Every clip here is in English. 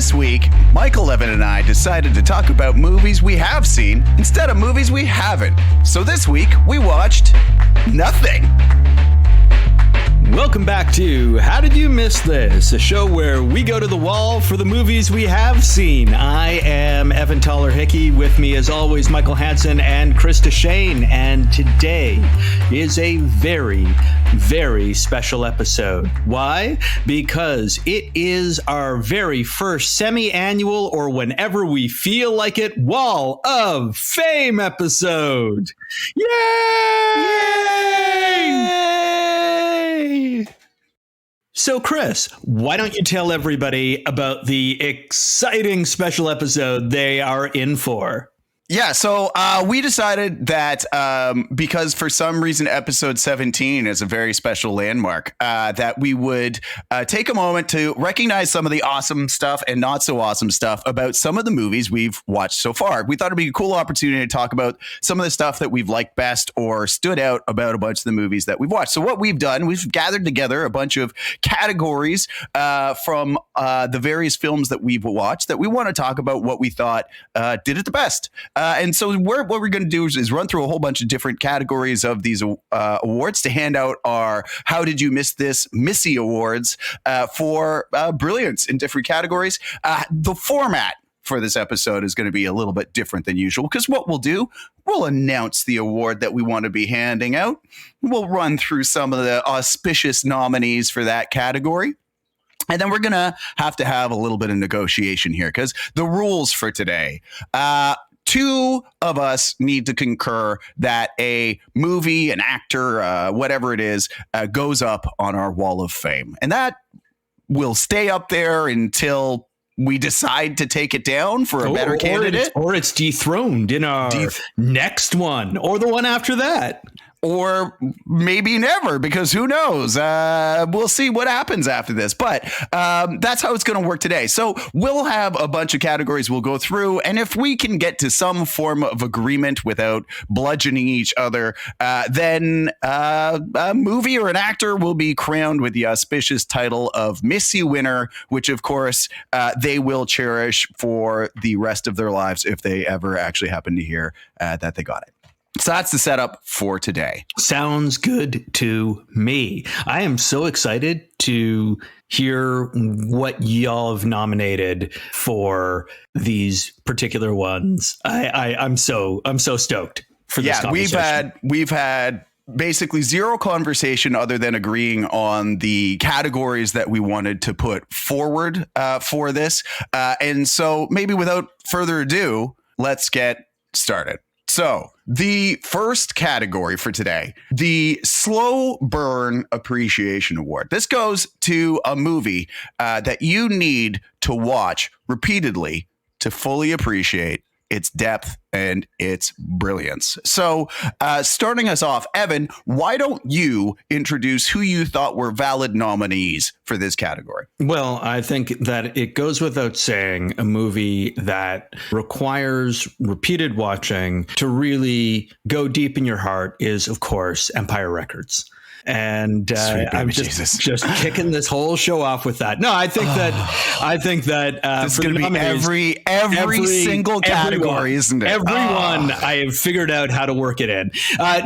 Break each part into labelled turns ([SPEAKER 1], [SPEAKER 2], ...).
[SPEAKER 1] this week, Michael, Evan, and I decided to talk about movies we have seen instead of movies we haven't. So this week, we watched nothing.
[SPEAKER 2] Welcome back to How Did You Miss This? A show where we go to the wall for the movies we have seen. I am Evan Toller-Hickey. With me, as always, Michael Hansen and Krista Shane. And today is a very, very special episode. Why? Because it is our very first semi-annual, or whenever we feel like it, Wall of Fame episode. Yay! Yay! So, Chris, why don't you tell everybody about the exciting special episode they are in for?
[SPEAKER 1] Yeah, so we decided that because for some reason episode 17 is a very special landmark, that we would take a moment to recognize some of the awesome stuff and not so awesome stuff about some of the movies we've watched so far. We thought it'd be a cool opportunity to talk about some of the stuff that we've liked best or stood out about a bunch of the movies that we've watched. So what we've done, we've gathered together a bunch of categories from the various films that we've watched that we want to talk about what we thought did it the best. And so what we're going to do is run through a whole bunch of different categories of these awards to hand out our How Did You Miss This Missy Awards for brilliance in different categories. The format for this episode is going to be a little bit different than usual because what we'll do, we'll announce the award that we want to be handing out. We'll run through some of the auspicious nominees for that category. And then we're going to have a little bit of negotiation here because the rules for today, two of us need to concur that a movie, an actor, whatever it is, goes up on our Wall of Fame. And that will stay up there until we decide to take it down for a better candidate.
[SPEAKER 2] Or it's dethroned in our next one or the one after that.
[SPEAKER 1] Or maybe never, because who knows? We'll see what happens after this. But that's how it's going to work today. So we'll have a bunch of categories we'll go through. And if we can get to some form of agreement without bludgeoning each other, then a movie or an actor will be crowned with the auspicious title of Missy Winner, which, of course, they will cherish for the rest of their lives if they ever actually happen to hear that they got it. So that's the setup for today.
[SPEAKER 2] Sounds good to me. I am so excited to hear what y'all have nominated for these particular ones. I'm so stoked for this conversation.
[SPEAKER 1] Yeah, we've had basically zero conversation other than agreeing on the categories that we wanted to put forward for this. And so maybe without further ado, let's get started. So the first category for today, the Slow Burn Appreciation Award. This goes to a movie that you need to watch repeatedly to fully appreciate its depth and its brilliance. So starting us off, Evan, why don't you introduce who you thought were valid nominees for this category?
[SPEAKER 2] Well, I think that it goes without saying a movie that requires repeated watching to really go deep in your heart is, of course, Empire Records. And I'm just kicking this whole show off with that. No, I think that
[SPEAKER 1] this is going to be every single category, isn't it?
[SPEAKER 2] Everyone, I have figured out how to work it in.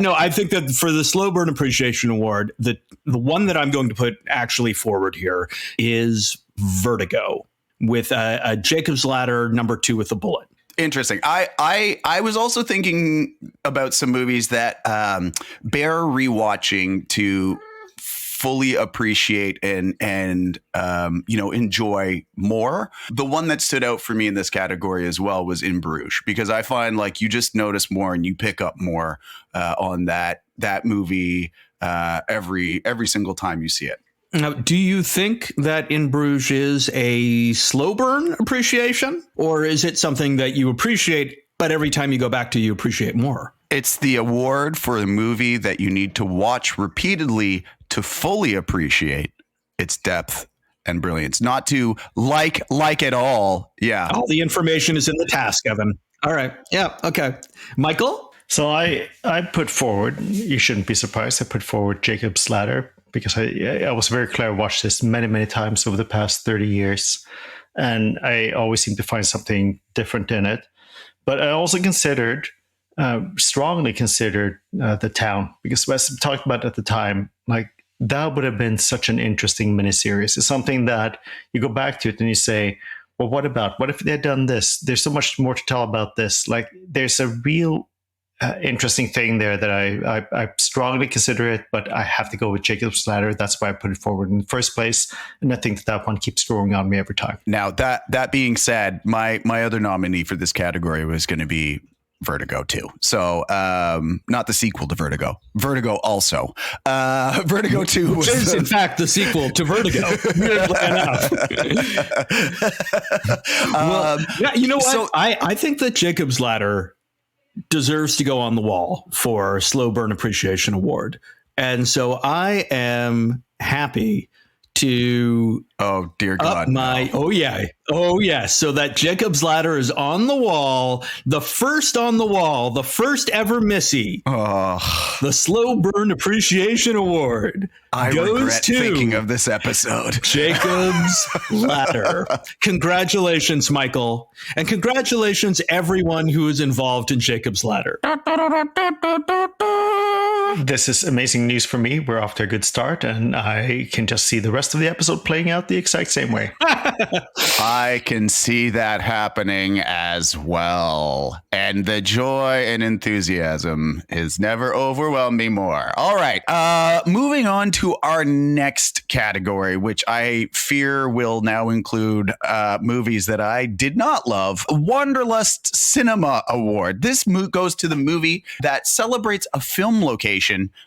[SPEAKER 2] No, I think that for the Slow Burn Appreciation Award, the one that I'm going to put actually forward here is Vertigo with a Jacob's Ladder #2 with a bullet.
[SPEAKER 1] Interesting. I was also thinking about some movies that bear rewatching to fully appreciate and enjoy more. The one that stood out for me in this category as well was In Bruges, because I find like you just notice more and you pick up more on that movie every single time you see it.
[SPEAKER 2] Now, do you think that In Bruges is a slow burn appreciation, or is it something that you appreciate, but every time you go back to, you appreciate more?
[SPEAKER 1] It's the award for a movie that you need to watch repeatedly to fully appreciate its depth and brilliance, not to like it all. Yeah.
[SPEAKER 2] All the information is in the task, Evan. All right. Yeah. Okay. Michael?
[SPEAKER 3] So I put forward, you shouldn't be surprised, I put forward Jacob's Ladder because I was very clear. I watched this many, many times over the past 30 years. and I always seem to find something different in it. But I also strongly considered The Town, because as we talked about at the time, like that would have been such an interesting miniseries. It's something that you go back to it and you say, well, what if they had done this? There's so much more to tell about this. Like there's a real interesting thing there that I strongly consider it, but I have to go with Jacob's Ladder. That's why I put it forward in the first place. And I think that one keeps growing on me every time.
[SPEAKER 1] Now that being said, my other nominee for this category was going to be Vertigo 2. So not the sequel to Vertigo. Vertigo also. Vertigo 2 was
[SPEAKER 2] is in fact the sequel to Vertigo. Well, yeah, you know what? So, I think that Jacob's Ladder deserves to go on the wall for Slow Burn Appreciation Award. And so I am happy to
[SPEAKER 1] dear God,
[SPEAKER 2] oh yeah, so that Jacob's Ladder is on the wall, the first on the wall, the first ever Missy, the Slow Burn Appreciation Award.
[SPEAKER 1] I regret thinking of this episode.
[SPEAKER 2] Jacob's Ladder. Congratulations, Michael, and congratulations everyone who is involved in Jacob's Ladder.
[SPEAKER 3] This is amazing news for me. We're off to a good start, and I can just see the rest of the episode playing out the exact same way.
[SPEAKER 1] I can see that happening as well. And the joy and enthusiasm is never overwhelmed me more. All right. Moving on to our next category, which I fear will now include movies that I did not love. Wanderlust Cinema Award. This goes to the movie that celebrates a film location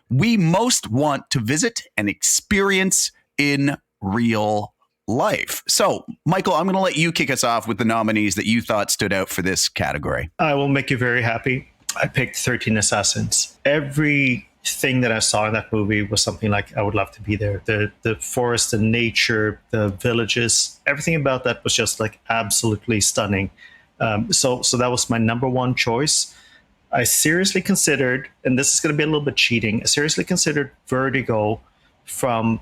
[SPEAKER 1] we most want to visit and experience in real life. So, Michael, I'm going to let you kick us off with the nominees that you thought stood out for this category.
[SPEAKER 3] I will make you very happy. I picked 13 Assassins. Everything that I saw in that movie was something like I would love to be there. The forest, the nature, the villages, everything about that was just like absolutely stunning. So that was my number one choice. I seriously considered, and this is going to be a little bit cheating, I seriously considered Vertigo from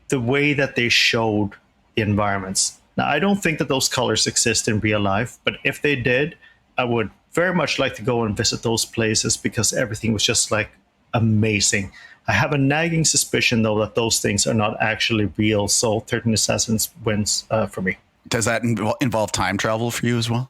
[SPEAKER 3] the way that they showed the environments. Now, I don't think that those colors exist in real life, but if they did, I would very much like to go and visit those places because everything was just like amazing. I have a nagging suspicion, though, that those things are not actually real. So 13 Assassins wins for me.
[SPEAKER 1] Does that involve time travel for you as well?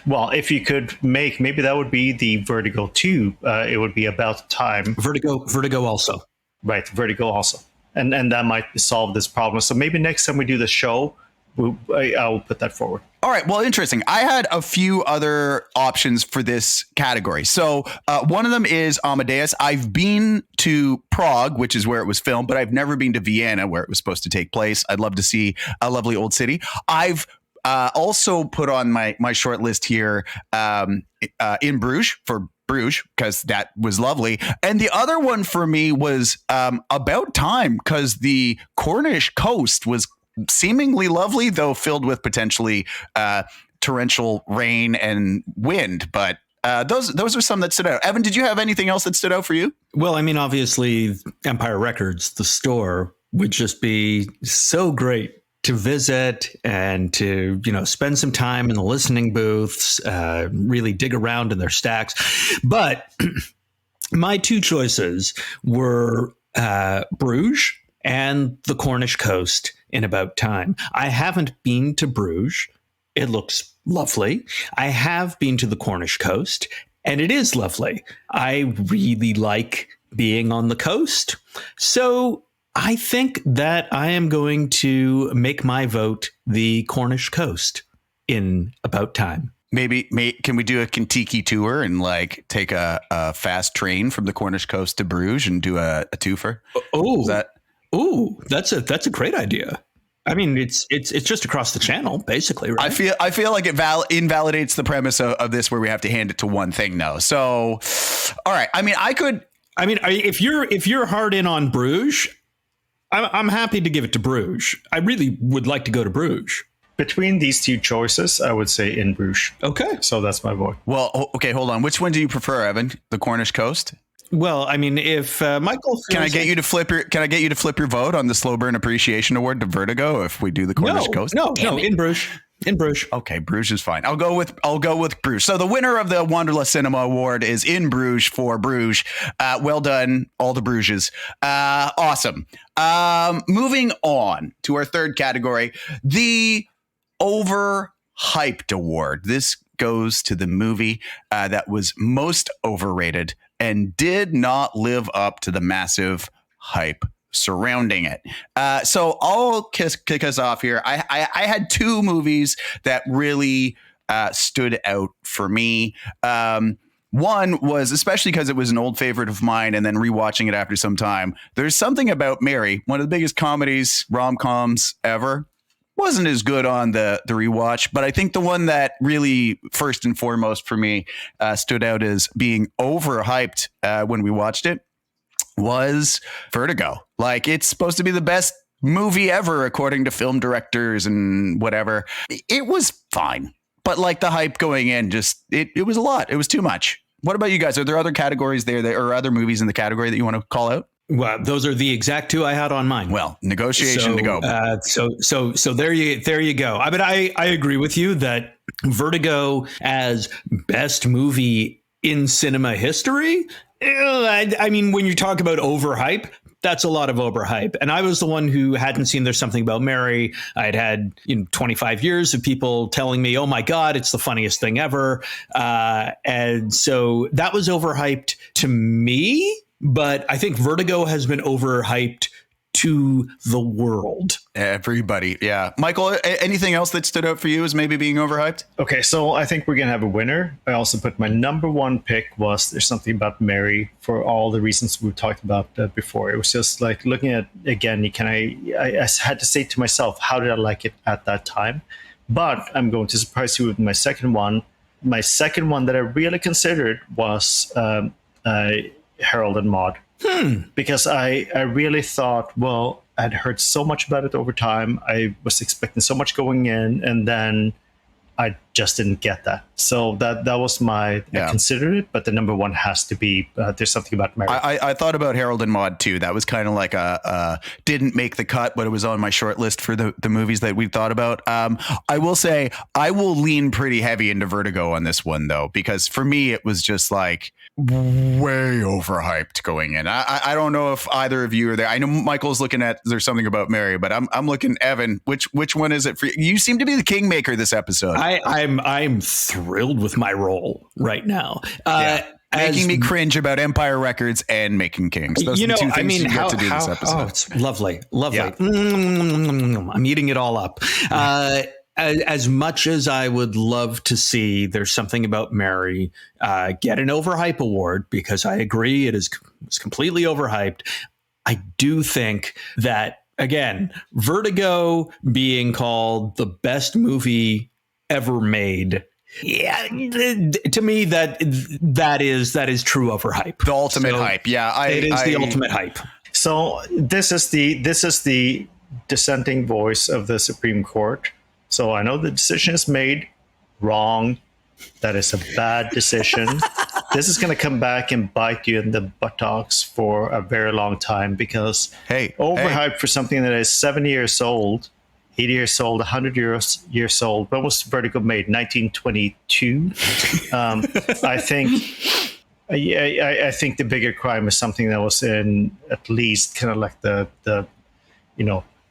[SPEAKER 3] Well, if you could maybe that would be the Vertigo 2. It would be about time.
[SPEAKER 2] Vertigo also.
[SPEAKER 3] Right, Vertigo also. And that might solve this problem. So maybe next time we do the show, I will put that forward.
[SPEAKER 1] All right. Well, interesting. I had a few other options for this category. So one of them is Amadeus. I've been to Prague, which is where it was filmed, but I've never been to Vienna, where it was supposed to take place. I'd love to see a lovely old city. I've also put on my short list here in Bruges for Bruges, because that was lovely. And the other one for me was About Time, because the Cornish coast was seemingly lovely, though filled with potentially torrential rain and wind. But those are some that stood out. Evan, did you have anything else that stood out for you?
[SPEAKER 2] Well, I mean, obviously, Empire Records, the store, would just be so great to visit and to, spend some time in the listening booths, really dig around in their stacks. But my two choices were Bruges and the Cornish coast in About Time. I haven't been to Bruges. It looks lovely. I have been to the Cornish coast, and it is lovely. I really like being on the coast. So I think that I am going to make my vote the Cornish coast in About Time.
[SPEAKER 1] Maybe can we do a Kentucky tour and take a fast train from the Cornish coast to Bruges and do a twofer?
[SPEAKER 2] That's a great idea. I mean, it's just across the channel, basically, right?
[SPEAKER 1] I feel like it invalidates the premise of this, where we have to hand it to one thing, though. So, all right. I mean, if you're hard in on Bruges, I'm happy to give it to Bruges. I really would like to go to Bruges.
[SPEAKER 3] Between these two choices, I would say in Bruges.
[SPEAKER 2] Okay.
[SPEAKER 3] So that's my vote.
[SPEAKER 1] Well, okay, hold on. Which one do you prefer, Evan? The Cornish coast?
[SPEAKER 2] Well, I mean, if Michael,
[SPEAKER 1] can I get you to flip your vote on the Slow Burn Appreciation Award to Vertigo if we do the Cornish coast?
[SPEAKER 2] No, in Bruges. In Bruges.
[SPEAKER 1] Okay, Bruges is fine. I'll go with Bruges. So the winner of the Wanderlust Cinema Award is In Bruges for Bruges. Well done, all the Bruges. Awesome. Moving on to our third category, the Overhyped Award. This goes to the movie that was most overrated and did not live up to the massive hype surrounding it. So I'll kick us off here. I had two movies that really stood out for me. One was, especially because it was an old favorite of mine, and then rewatching it after some time, There's Something About Mary, one of the biggest comedies, rom-coms ever. Wasn't as good on the rewatch, but I think the one that really first and foremost for me stood out as being overhyped when we watched it was Vertigo. Like, it's supposed to be the best movie ever, according to film directors and whatever. It was fine, but like the hype going in, just it was a lot. It was too much. What about you guys? Are there other categories there or other movies in the category that you want to call out?
[SPEAKER 2] Well, those are the exact two I had on mine.
[SPEAKER 1] Well, negotiation to go.
[SPEAKER 2] So there you go. I mean, I agree with you that Vertigo as best movie in cinema history. I mean, when you talk about overhype, that's a lot of overhype. And I was the one who hadn't seen There's Something About Mary. I'd had 25 years of people telling me, oh my God, it's the funniest thing ever. And so that was overhyped to me. But I think Vertigo has been overhyped to the world.
[SPEAKER 1] Everybody. Yeah. Michael, anything else that stood out for you as maybe being overhyped?
[SPEAKER 3] Okay, so I think we're going to have a winner. I also put my number one pick was There's Something About Mary for all the reasons we talked about before. It was just like looking at, again, I had to say to myself, how did I like it at that time? But I'm going to surprise you with my second one. My second one that I really considered was Harold and Maude. Because I really thought, well, I'd heard so much about it over time. I was expecting so much going in, and then I just didn't get that. So that was I considered it, but the number one has to be There's Something About Mary.
[SPEAKER 1] I thought about Harold and Maude too. That was kind of like didn't make the cut, but it was on my short list for the movies that we thought about. I will say I will lean pretty heavy into Vertigo on this one though, because for me it was just like way overhyped going in. I don't know if either of you are there. I know Michael's looking at There's Something About Mary, but I'm looking, Evan, which one is it for you? You seem to be the kingmaker this episode.
[SPEAKER 2] I'm thrilled with my role right now.
[SPEAKER 1] Making me cringe about Empire Records and Making Kings. Those are the two things you get to do this episode.
[SPEAKER 2] Oh, it's lovely. Yeah. I'm eating it all up. As much as I would love to see There's Something About Mary get an overhype award, because I agree it's completely overhyped, I do think that, again, Vertigo being called the best movie ever made, to me that is true overhype.
[SPEAKER 1] The ultimate hype. Yeah,
[SPEAKER 2] it is the ultimate hype.
[SPEAKER 3] So this is the dissenting voice of the Supreme Court. So I know the decision is made wrong. That is a bad decision. This is going to come back and bite you in the buttocks for a very long time, because overhyped for something that is 70 years old, 80 years old, 100 years old. When was Vertigo made? 1922. I think the bigger crime is something that was in at least kind of like the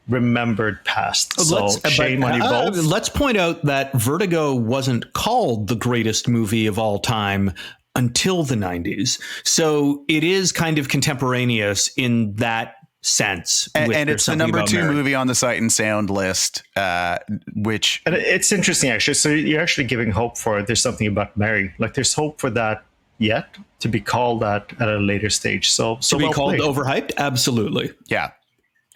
[SPEAKER 3] remembered past. So shame on you both.
[SPEAKER 2] Let's point out that Vertigo wasn't called the greatest movie of all time until the 90s. So it is kind of contemporaneous in that sense.
[SPEAKER 1] And it's the number 2 movie on the Sight and Sound list, which...
[SPEAKER 3] And it's interesting, actually. So you're actually giving hope for There's Something About Mary. Like, there's hope for that yet to be called that at a later stage. So
[SPEAKER 2] to be called overhyped? Absolutely.
[SPEAKER 1] Yeah.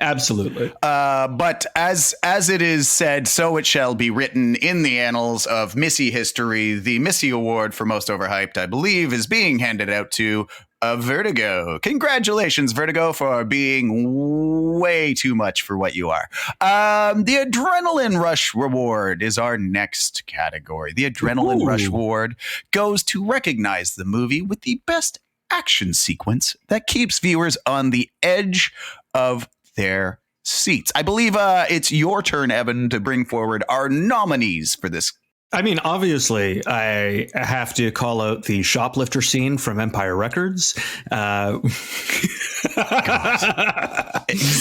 [SPEAKER 2] Absolutely.
[SPEAKER 1] But as it is said, so it shall be written in the annals of Missy history. The Missy Award for most overhyped, I believe, is being handed out to Vertigo. Congratulations, Vertigo, for being way too much for what you are. The Adrenaline Rush Award is our next category. The Adrenaline Rush Award goes to recognize the movie with the best action sequence that keeps viewers on the edge of their seats. I believe it's your turn, Evan, to bring forward our nominees for this.
[SPEAKER 2] I mean, obviously, I have to call out the shoplifter scene from Empire Records.
[SPEAKER 1] He's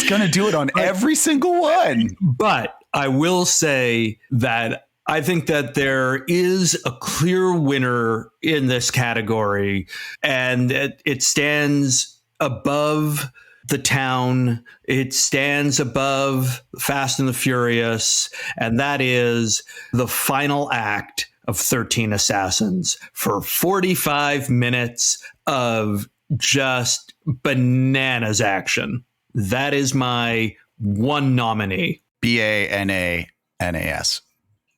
[SPEAKER 1] going to do it on every single one.
[SPEAKER 2] But I will say that I think that there is a clear winner in this category, and it stands above The Town. It stands above Fast and the Furious, and that is the final act of 13 Assassins for 45 minutes of just bananas action. That is my one nominee.
[SPEAKER 1] BANANAS.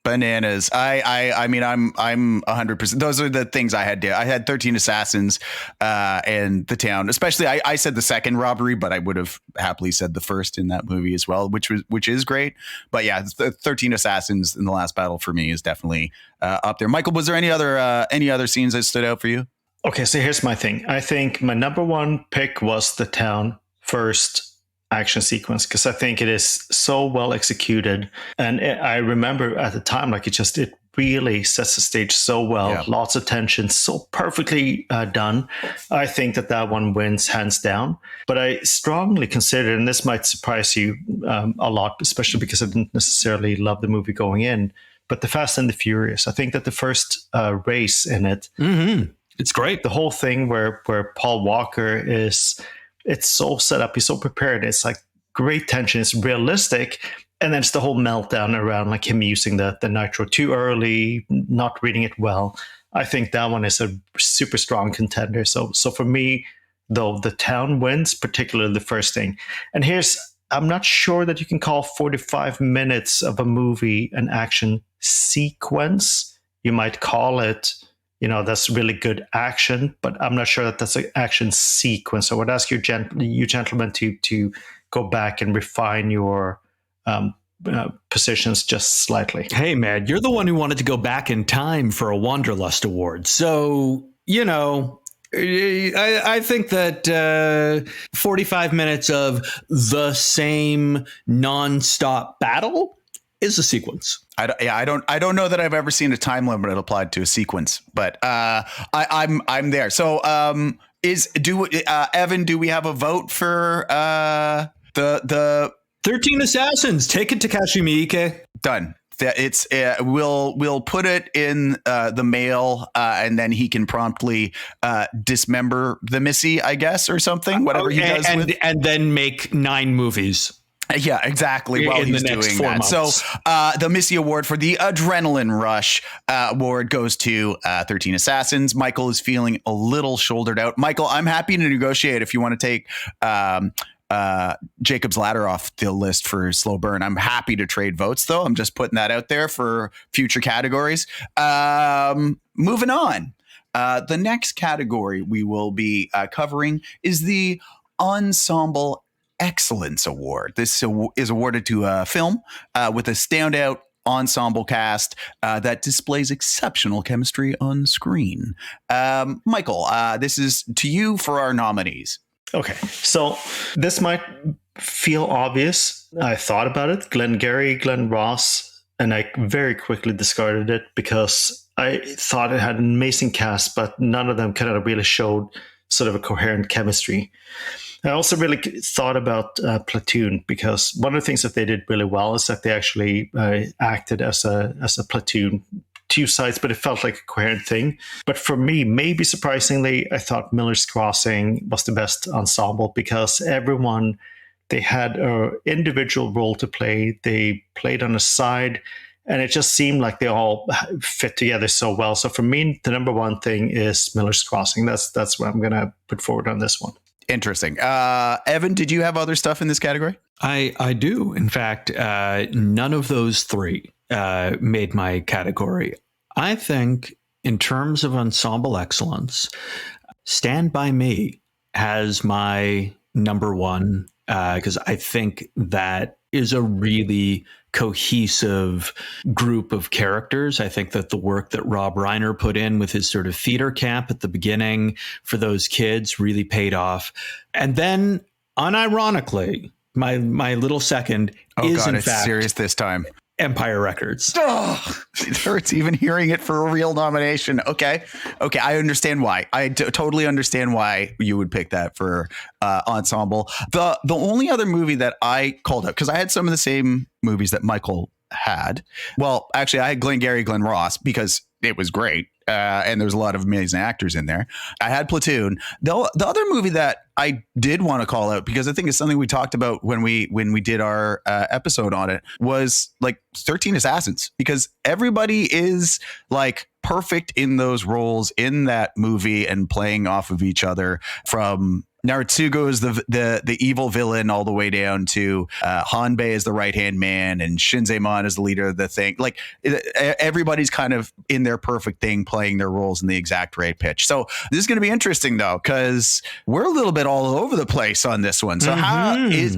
[SPEAKER 1] Bananas. I mean, I'm 100%. Those are the things I had. I had 13 Assassins and The Town. Especially, I said the second robbery, but I would have happily said the first in that movie as well, which is great. But yeah, the 13 Assassins in The Last Battle for me is definitely up there. Michael, was there any other scenes that stood out for you?
[SPEAKER 3] Okay, so here's my thing. I think my number one pick was The Town first action sequence, because I think it is so well executed, and I remember at the time, like it really sets the stage so well. Yeah. Lots of tension, so perfectly done. I think that one wins hands down. But I strongly consider, and this might surprise you a lot, especially because I didn't necessarily love the movie going in, but The Fast and the Furious. I think that the first race in it,
[SPEAKER 2] it's great.
[SPEAKER 3] The whole thing where Paul Walker is. It's so set up. He's so prepared. It's like great tension. It's realistic. And then it's the whole meltdown around like him using the nitro too early, not reading it well. I think that one is a super strong contender. So for me, though, The Town wins, particularly the first thing. And I'm not sure that you can call 45 minutes of a movie an action sequence. You might call it, that's really good action, but I'm not sure that that's an action sequence. So I would ask you gentlemen to go back and refine your positions just slightly.
[SPEAKER 2] Hey, man, you're the one who wanted to go back in time for a Wanderlust Award. So, I think that 45 minutes of the same nonstop battle is a sequence.
[SPEAKER 1] I don't know that I've ever seen a time limit applied to a sequence, but I'm there. So Evan, do we have a vote for the
[SPEAKER 2] 13 Assassins? Take it to Takashi Miike.
[SPEAKER 1] Done. It's we'll put it in the mail, and then he can promptly dismember the Missy, I guess, or something. Whatever he does,
[SPEAKER 2] and then make 9 movies.
[SPEAKER 1] Yeah, exactly. While he's doing that. Months. So the Missy Award for the Adrenaline Rush award goes to 13 Assassins. Michael is feeling a little shouldered out. Michael, I'm happy to negotiate if you want to take Jacob's Ladder off the list for Slow Burn. I'm happy to trade votes, though. I'm just putting that out there for future categories. Moving on. The next category we will be covering is the Ensemble Excellence Award. This is awarded to a film with a standout ensemble cast that displays exceptional chemistry on screen. Michael, this is to you for our nominees.
[SPEAKER 3] Okay, so this might feel obvious. I thought about it, Glengarry Glen Ross, and I very quickly discarded it because I thought it had an amazing cast, but none of them kind of really showed sort of a coherent chemistry. I also really thought about Platoon, because one of the things that they did really well is that they actually acted as a platoon, 2 sides, but it felt like a coherent thing. But for me, maybe surprisingly, I thought Miller's Crossing was the best ensemble, because everyone, they had an individual role to play. They played on a side, and it just seemed like they all fit together so well. So for me, the number one thing is Miller's Crossing. That's what I'm going to put forward on this one.
[SPEAKER 1] Interesting. Evan, did you have other stuff in this category?
[SPEAKER 2] I do. In fact, none of those 3 made my category. I think in terms of ensemble excellence, Stand By Me has my number 1, because I think that is a really cohesive group of characters. I think that the work that Rob Reiner put in with his sort of theater camp at the beginning for those kids really paid off. And then, unironically, My little second is in
[SPEAKER 1] it's
[SPEAKER 2] fact
[SPEAKER 1] serious this time.
[SPEAKER 2] Empire Records.
[SPEAKER 1] Oh, it hurts even hearing it for a real nomination. Okay. I understand why. I totally understand why you would pick that for ensemble. The only other movie that I called out, because I had some of the same movies that Michael had. Well, actually, I had Glengarry Glen Ross because it was great. And there's a lot of amazing actors in there. I had Platoon. The other movie that I did want to call out, because I think it's something we talked about when we did our episode on it, was like 13 Assassins, because everybody is like perfect in those roles in that movie and playing off of each other, from Narutogo is the evil villain all the way down to Hanbei is the right-hand man and Shinzemon is the leader of the thing. Like everybody's kind of in their perfect thing, playing their roles in the exact right pitch. So this is going to be interesting though, because we're a little bit all over the place on this one. So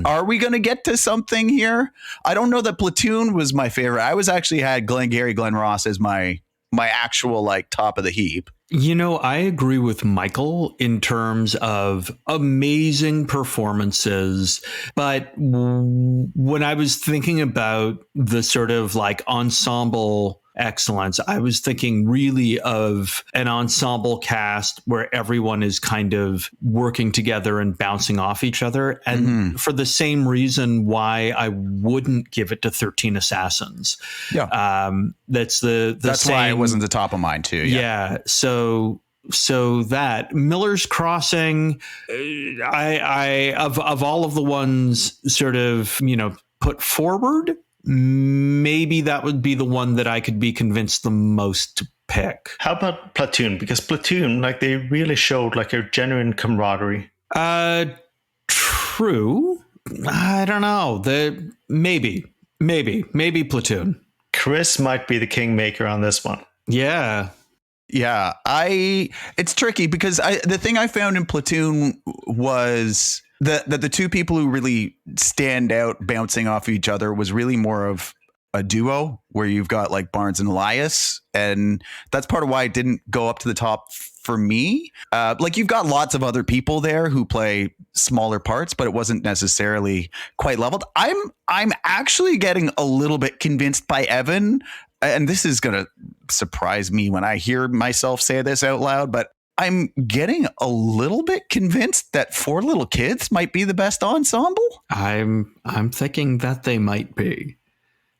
[SPEAKER 1] are we going to get to something here? I don't know that Platoon was my favorite. I was actually had Glengarry Glen Ross as my actual like top of the heap.
[SPEAKER 2] You know, I agree with Michael in terms of amazing performances. But when I was thinking about the sort of like ensemble excellence, I was thinking really of an ensemble cast where everyone is kind of working together and bouncing off each other. And for the same reason why I wouldn't give it to 13 Assassins.
[SPEAKER 1] Yeah.
[SPEAKER 2] That's
[SPEAKER 1] same, why it wasn't the top of mine too.
[SPEAKER 2] Yeah. So that Miller's Crossing, I of all of the ones sort of, put forward, maybe that would be the one that I could be convinced the most to pick.
[SPEAKER 3] How about Platoon? Because Platoon, like, they really showed like a genuine camaraderie.
[SPEAKER 2] True. I don't know. Maybe Platoon.
[SPEAKER 3] Chris might be the kingmaker on this one.
[SPEAKER 2] Yeah.
[SPEAKER 1] Yeah. It's tricky because the thing I found in Platoon was the two people who really stand out bouncing off each other was really more of a duo, where you've got like Barnes and Elias. And that's part of why it didn't go up to the top for me. Like you've got lots of other people there who play smaller parts, but it wasn't necessarily quite leveled. I'm actually getting a little bit convinced by Evan, and this is going to surprise me when I hear myself say this out loud, but I'm getting a little bit convinced that Four Little Kids might be the best ensemble.
[SPEAKER 2] I'm thinking that they might be,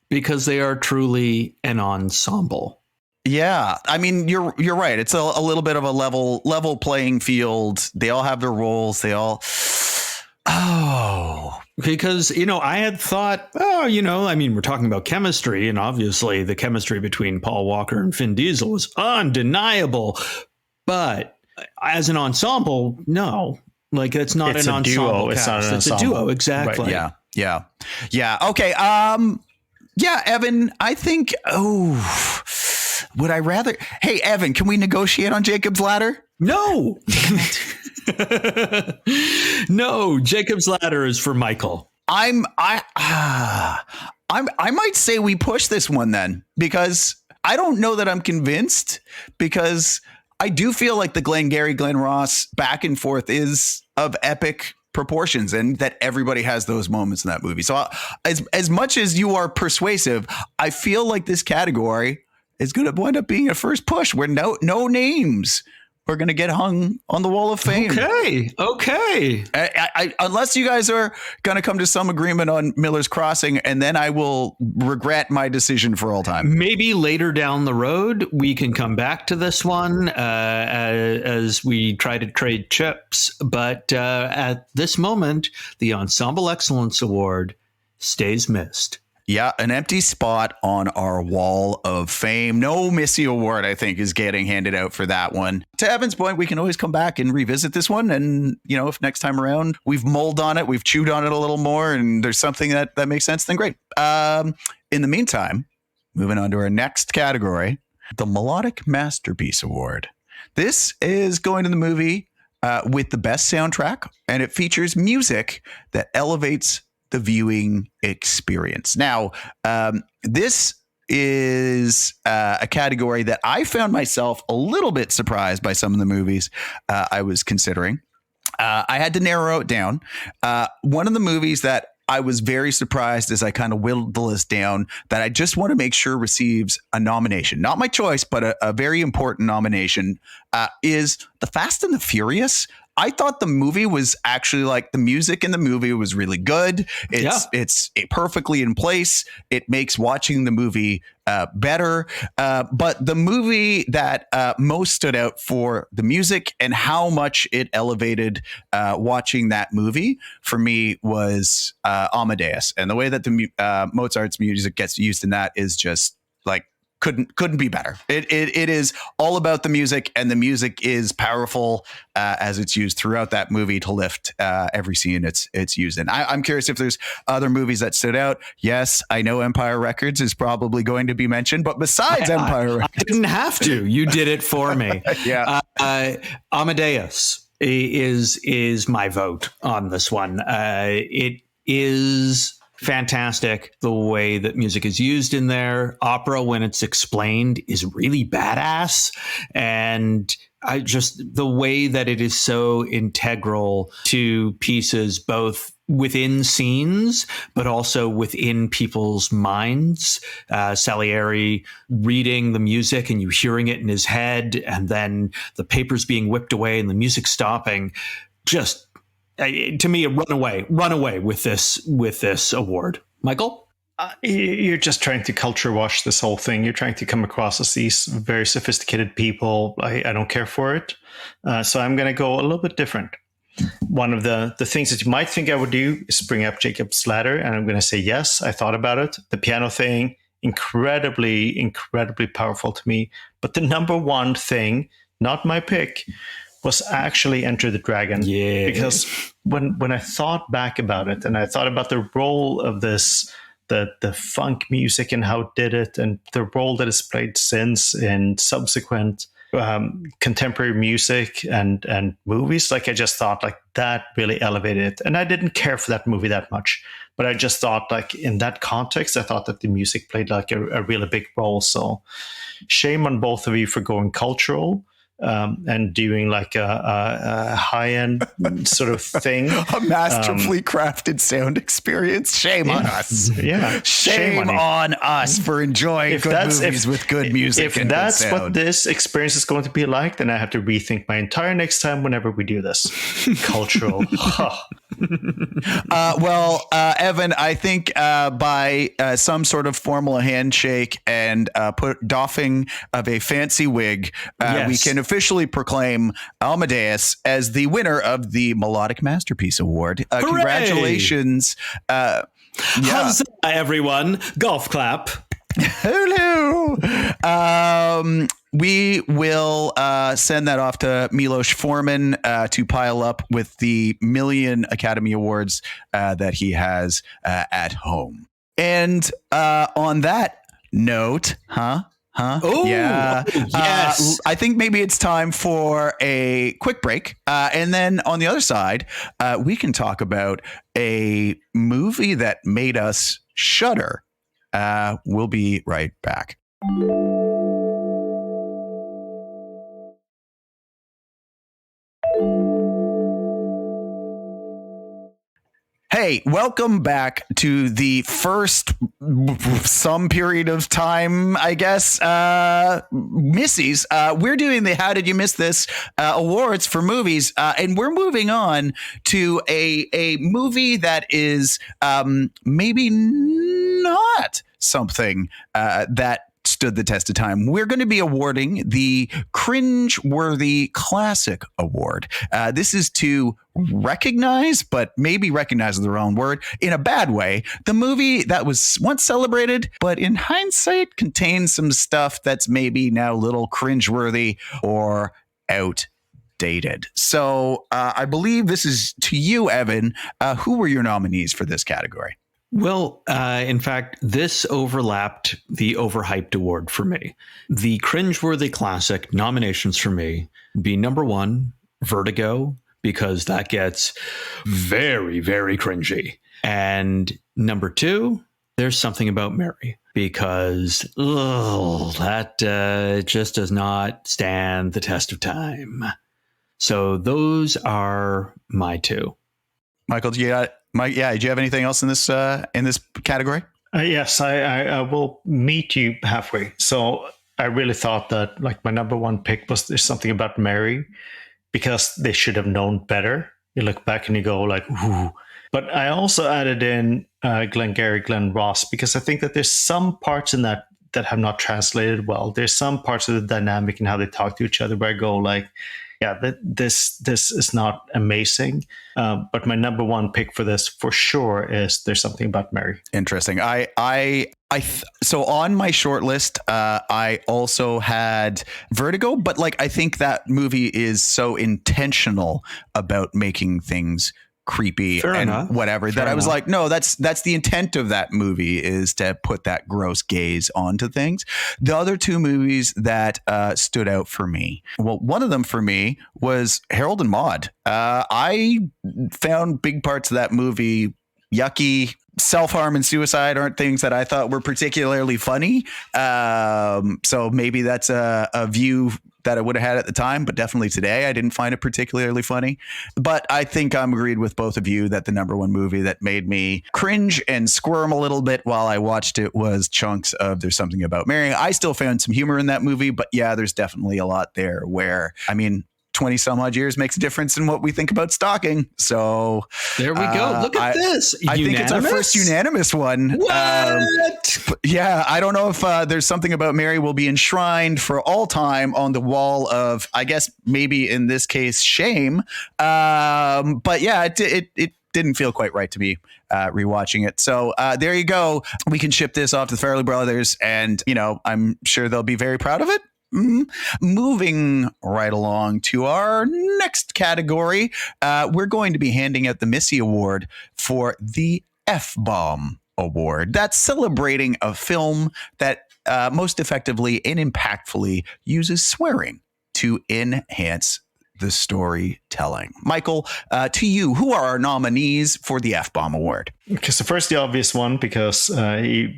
[SPEAKER 2] because they are truly an ensemble.
[SPEAKER 1] Yeah, I mean, you're right. It's a little bit of a level playing field. They all have their roles.
[SPEAKER 2] Because, I had thought, we're talking about chemistry, and obviously the chemistry between Paul Walker and Vin Diesel is undeniable. But as an ensemble, no, like it's not an ensemble cast. It's a duo. Exactly.
[SPEAKER 1] Right. Yeah. Okay. Yeah, Evan, I think, would I rather? Hey, Evan, can we negotiate on Jacob's Ladder?
[SPEAKER 2] No. No, Jacob's Ladder is for Michael.
[SPEAKER 1] I might say we push this one then, because I don't know that I'm convinced, because I do feel like the Glengarry Glen Ross back and forth is of epic proportions, and that everybody has those moments in that movie. So as much as you are persuasive, I feel like this category is going to wind up being a first push where no names are going to get hung on the wall of fame.
[SPEAKER 2] Okay.
[SPEAKER 1] I unless you guys are going to come to some agreement on Miller's Crossing, and then I will regret my decision for all time.
[SPEAKER 2] Maybe later down the road, we can come back to this one as we try to trade chips. But at this moment, the Ensemble Excellence Award stays missed.
[SPEAKER 1] Yeah, an empty spot on our wall of fame. No Missy Award, I think, is getting handed out for that one. To Evan's point, we can always come back and revisit this one. And, if next time around we've mulled on it, we've chewed on it a little more, and there's something that makes sense, then great. In the meantime, moving on to our next category, the Melodic Masterpiece Award. This is going to the movie with the best soundtrack, and it features music that elevates the viewing experience. Now, this is a category that I found myself a little bit surprised by some of the movies I was considering. I had to narrow it down. One of the movies that I was very surprised as I kind of whittled the list down that I just want to make sure receives a nomination. Not my choice, but a very important nomination is The Fast and the Furious. I thought the movie was actually like the music in the movie was really good. It's perfectly in place. It makes watching the movie better. But the movie that most stood out for the music and how much it elevated watching that movie for me was Amadeus. And the way that the Mozart's music gets used in that is just like couldn't be better. It is all about the music, and the music is powerful as it's used throughout that movie to lift every scene it's used in. I'm curious if there's other movies that stood out. Yes, I know Empire Records is probably going to be mentioned, but besides Empire Records,
[SPEAKER 2] I didn't have to. You did it for me.
[SPEAKER 1] Yeah,
[SPEAKER 2] Amadeus is my vote on this one. It is fantastic the way that music is used in there. Opera, when it's explained, is really badass. And the way that it is so integral to pieces, both within scenes, but also within people's minds. Salieri reading the music and you hearing it in his head, and then the papers being whipped away and the music stopping. Just, to me, a runaway with this award. Michael?
[SPEAKER 3] You're just trying to culture wash this whole thing. You're trying to come across as these very sophisticated people. I don't care for it. So I'm going to go a little bit different. One of the things that you might think I would do is bring up Jacob's Ladder, and I'm going to say yes, I thought about it. The piano thing, incredibly, incredibly powerful to me. But the number one thing, not my pick, was actually Enter the Dragon.
[SPEAKER 2] Yeah.
[SPEAKER 3] Because when I thought back about it, and I thought about the role of this, the funk music and how it did it, and the role that it's played since in subsequent contemporary music and movies, like I just thought like that really elevated it. And I didn't care for that movie that much, but I just thought like in that context, I thought that the music played like a really big role. So shame on both of you for going cultural. And doing like a high-end sort of thing.
[SPEAKER 1] A masterfully crafted sound experience. Shame on us.
[SPEAKER 3] Yeah.
[SPEAKER 1] Shame on us for enjoying good movies with good music.
[SPEAKER 3] If
[SPEAKER 1] and
[SPEAKER 3] that's
[SPEAKER 1] good sound.
[SPEAKER 3] what this experience is going to be like, then I have to rethink my entire next time whenever we do this. Cultural.
[SPEAKER 1] Evan, I think by some sort of formal handshake and doffing of a fancy wig, we can officially proclaim Amadeus as the winner of the Melodic Masterpiece Award. Congratulations.
[SPEAKER 2] Huzzah, everyone. Golf clap.
[SPEAKER 1] Hello. We will send that off to Milos Forman to pile up with the million Academy Awards that he has at home. And on that note,
[SPEAKER 2] Oh,
[SPEAKER 1] yeah.
[SPEAKER 2] Yes.
[SPEAKER 1] I think maybe it's time for a quick break. And then on the other side, we can talk about a movie that made us shudder. We'll be right back. Hey, welcome back to the first some period of time, I guess, Missies. We're doing the How Did You Miss This awards for movies, and we're moving on to a movie that is maybe not something that stood the test of time. We're going to be awarding the Cringe-Worthy Classic Award. This is to recognize, but maybe recognize is the wrong word, in a bad way, the movie that was once celebrated, but in hindsight contains some stuff that's maybe now a little cringeworthy or outdated. So I believe this is to you, Evan. Who were your nominees for this category?
[SPEAKER 2] Well, in fact, this overlapped the Overhyped Award for me. The Cringeworthy Classic nominations for me be number one, Vertigo, because that gets very, very cringy. And number two, There's Something About Mary, because that just does not stand the test of time. So those are my two.
[SPEAKER 1] Michael, do you got Mike, yeah, do you have anything else in this category?
[SPEAKER 3] Yes, I will meet you halfway. So I really thought that like my number one pick was There's Something About Mary, because they should have known better. You look back and you go like, ooh. But I also added in Glengarry Glen Ross, because I think that there's some parts in that have not translated well. There's some parts of the dynamic and how they talk to each other where I go like, yeah, this is not amazing. But my number one pick for this for sure is There's Something About Mary.
[SPEAKER 1] Interesting. So on my short list, I also had Vertigo, but like I think that movie is so intentional about making things creepy whatever that I was like, no, that's the intent of that movie, is to put that gross gaze onto things. The other two movies that stood out for me, well, one of them for me was Harold and Maude. I found big parts of that movie yucky. Self-harm and suicide aren't things that I thought were particularly funny. So maybe that's a view that I would have had at the time, but definitely today I didn't find it particularly funny. But I think I'm agreed with both of you that the number one movie that made me cringe and squirm a little bit while I watched it was chunks of There's Something About Mary. I still found some humor in that movie, but yeah, there's definitely a lot there where, I mean, 20 some odd years makes a difference in what we think about stalking. So
[SPEAKER 2] there we go. Look at this.
[SPEAKER 1] I think it's our first unanimous one.
[SPEAKER 2] What?
[SPEAKER 1] Yeah. I don't know if There's Something About Mary will be enshrined for all time on the wall of, I guess, maybe in this case, shame. But yeah, it didn't feel quite right to me rewatching it. So there you go. We can ship this off to the Farrelly brothers, and, you know, I'm sure they'll be very proud of it. Moving right along to our next category, we're going to be handing out the Missy Award for the F-Bomb Award. That's celebrating a film that most effectively and impactfully uses swearing to enhance the storytelling. Michael, to you, who are our nominees for the F-Bomb Award?
[SPEAKER 3] Okay, so first the obvious one, because you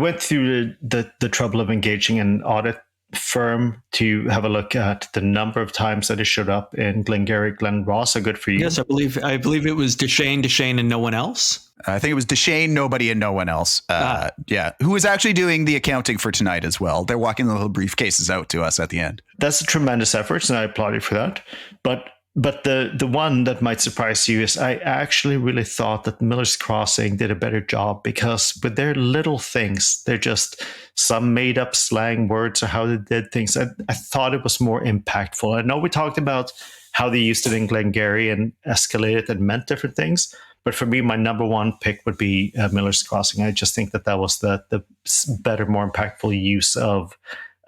[SPEAKER 3] went through the trouble of engaging an audit firm to have a look at the number of times that it showed up in Glengarry Glen Ross. So good for you.
[SPEAKER 2] Yes, I believe it was Deshane, and no one else.
[SPEAKER 1] I think it was Deshane, nobody, and no one else. Yeah, who was actually doing the accounting for tonight as well. They're walking the little briefcases out to us at the end.
[SPEAKER 3] That's a tremendous effort, and I applaud you for that. But the one that might surprise you is I actually really thought that Miller's Crossing did a better job, because with their little things, they're just some made up slang words or how they did things. I thought it was more impactful. I know we talked about how they used it in Glengarry and escalated and meant different things. But for me, my number one pick would be Miller's Crossing. I just think that was the better, more impactful use of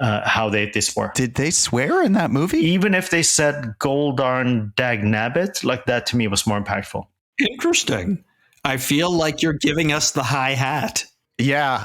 [SPEAKER 3] how they swore.
[SPEAKER 1] Did they swear in that movie?
[SPEAKER 3] Even if they said "Goldarn Dagnabbit," like that to me was more impactful.
[SPEAKER 2] Interesting. I feel like you're giving us the high hat.
[SPEAKER 1] Yeah.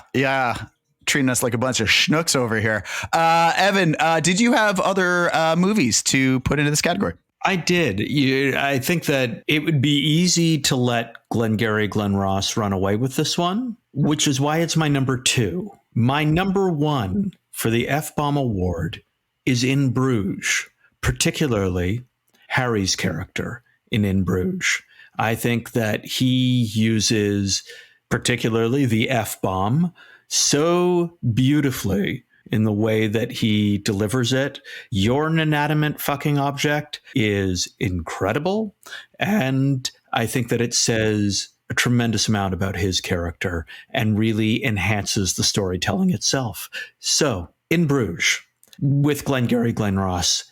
[SPEAKER 1] Treating us like a bunch of schnooks over here. Evan, did you have other movies to put into this category?
[SPEAKER 2] I did. I think that it would be easy to let Glengarry Glen Ross run away with this one, which is why it's my number two. My number one for the F-Bomb Award is In Bruges, particularly Harry's character in Bruges. I think that he uses particularly the F-bomb so beautifully in the way that he delivers it. You're an inanimate fucking object is incredible. And I think that it says a tremendous amount about his character and really enhances the storytelling itself. So, In Bruges, with Glengarry Glen Ross,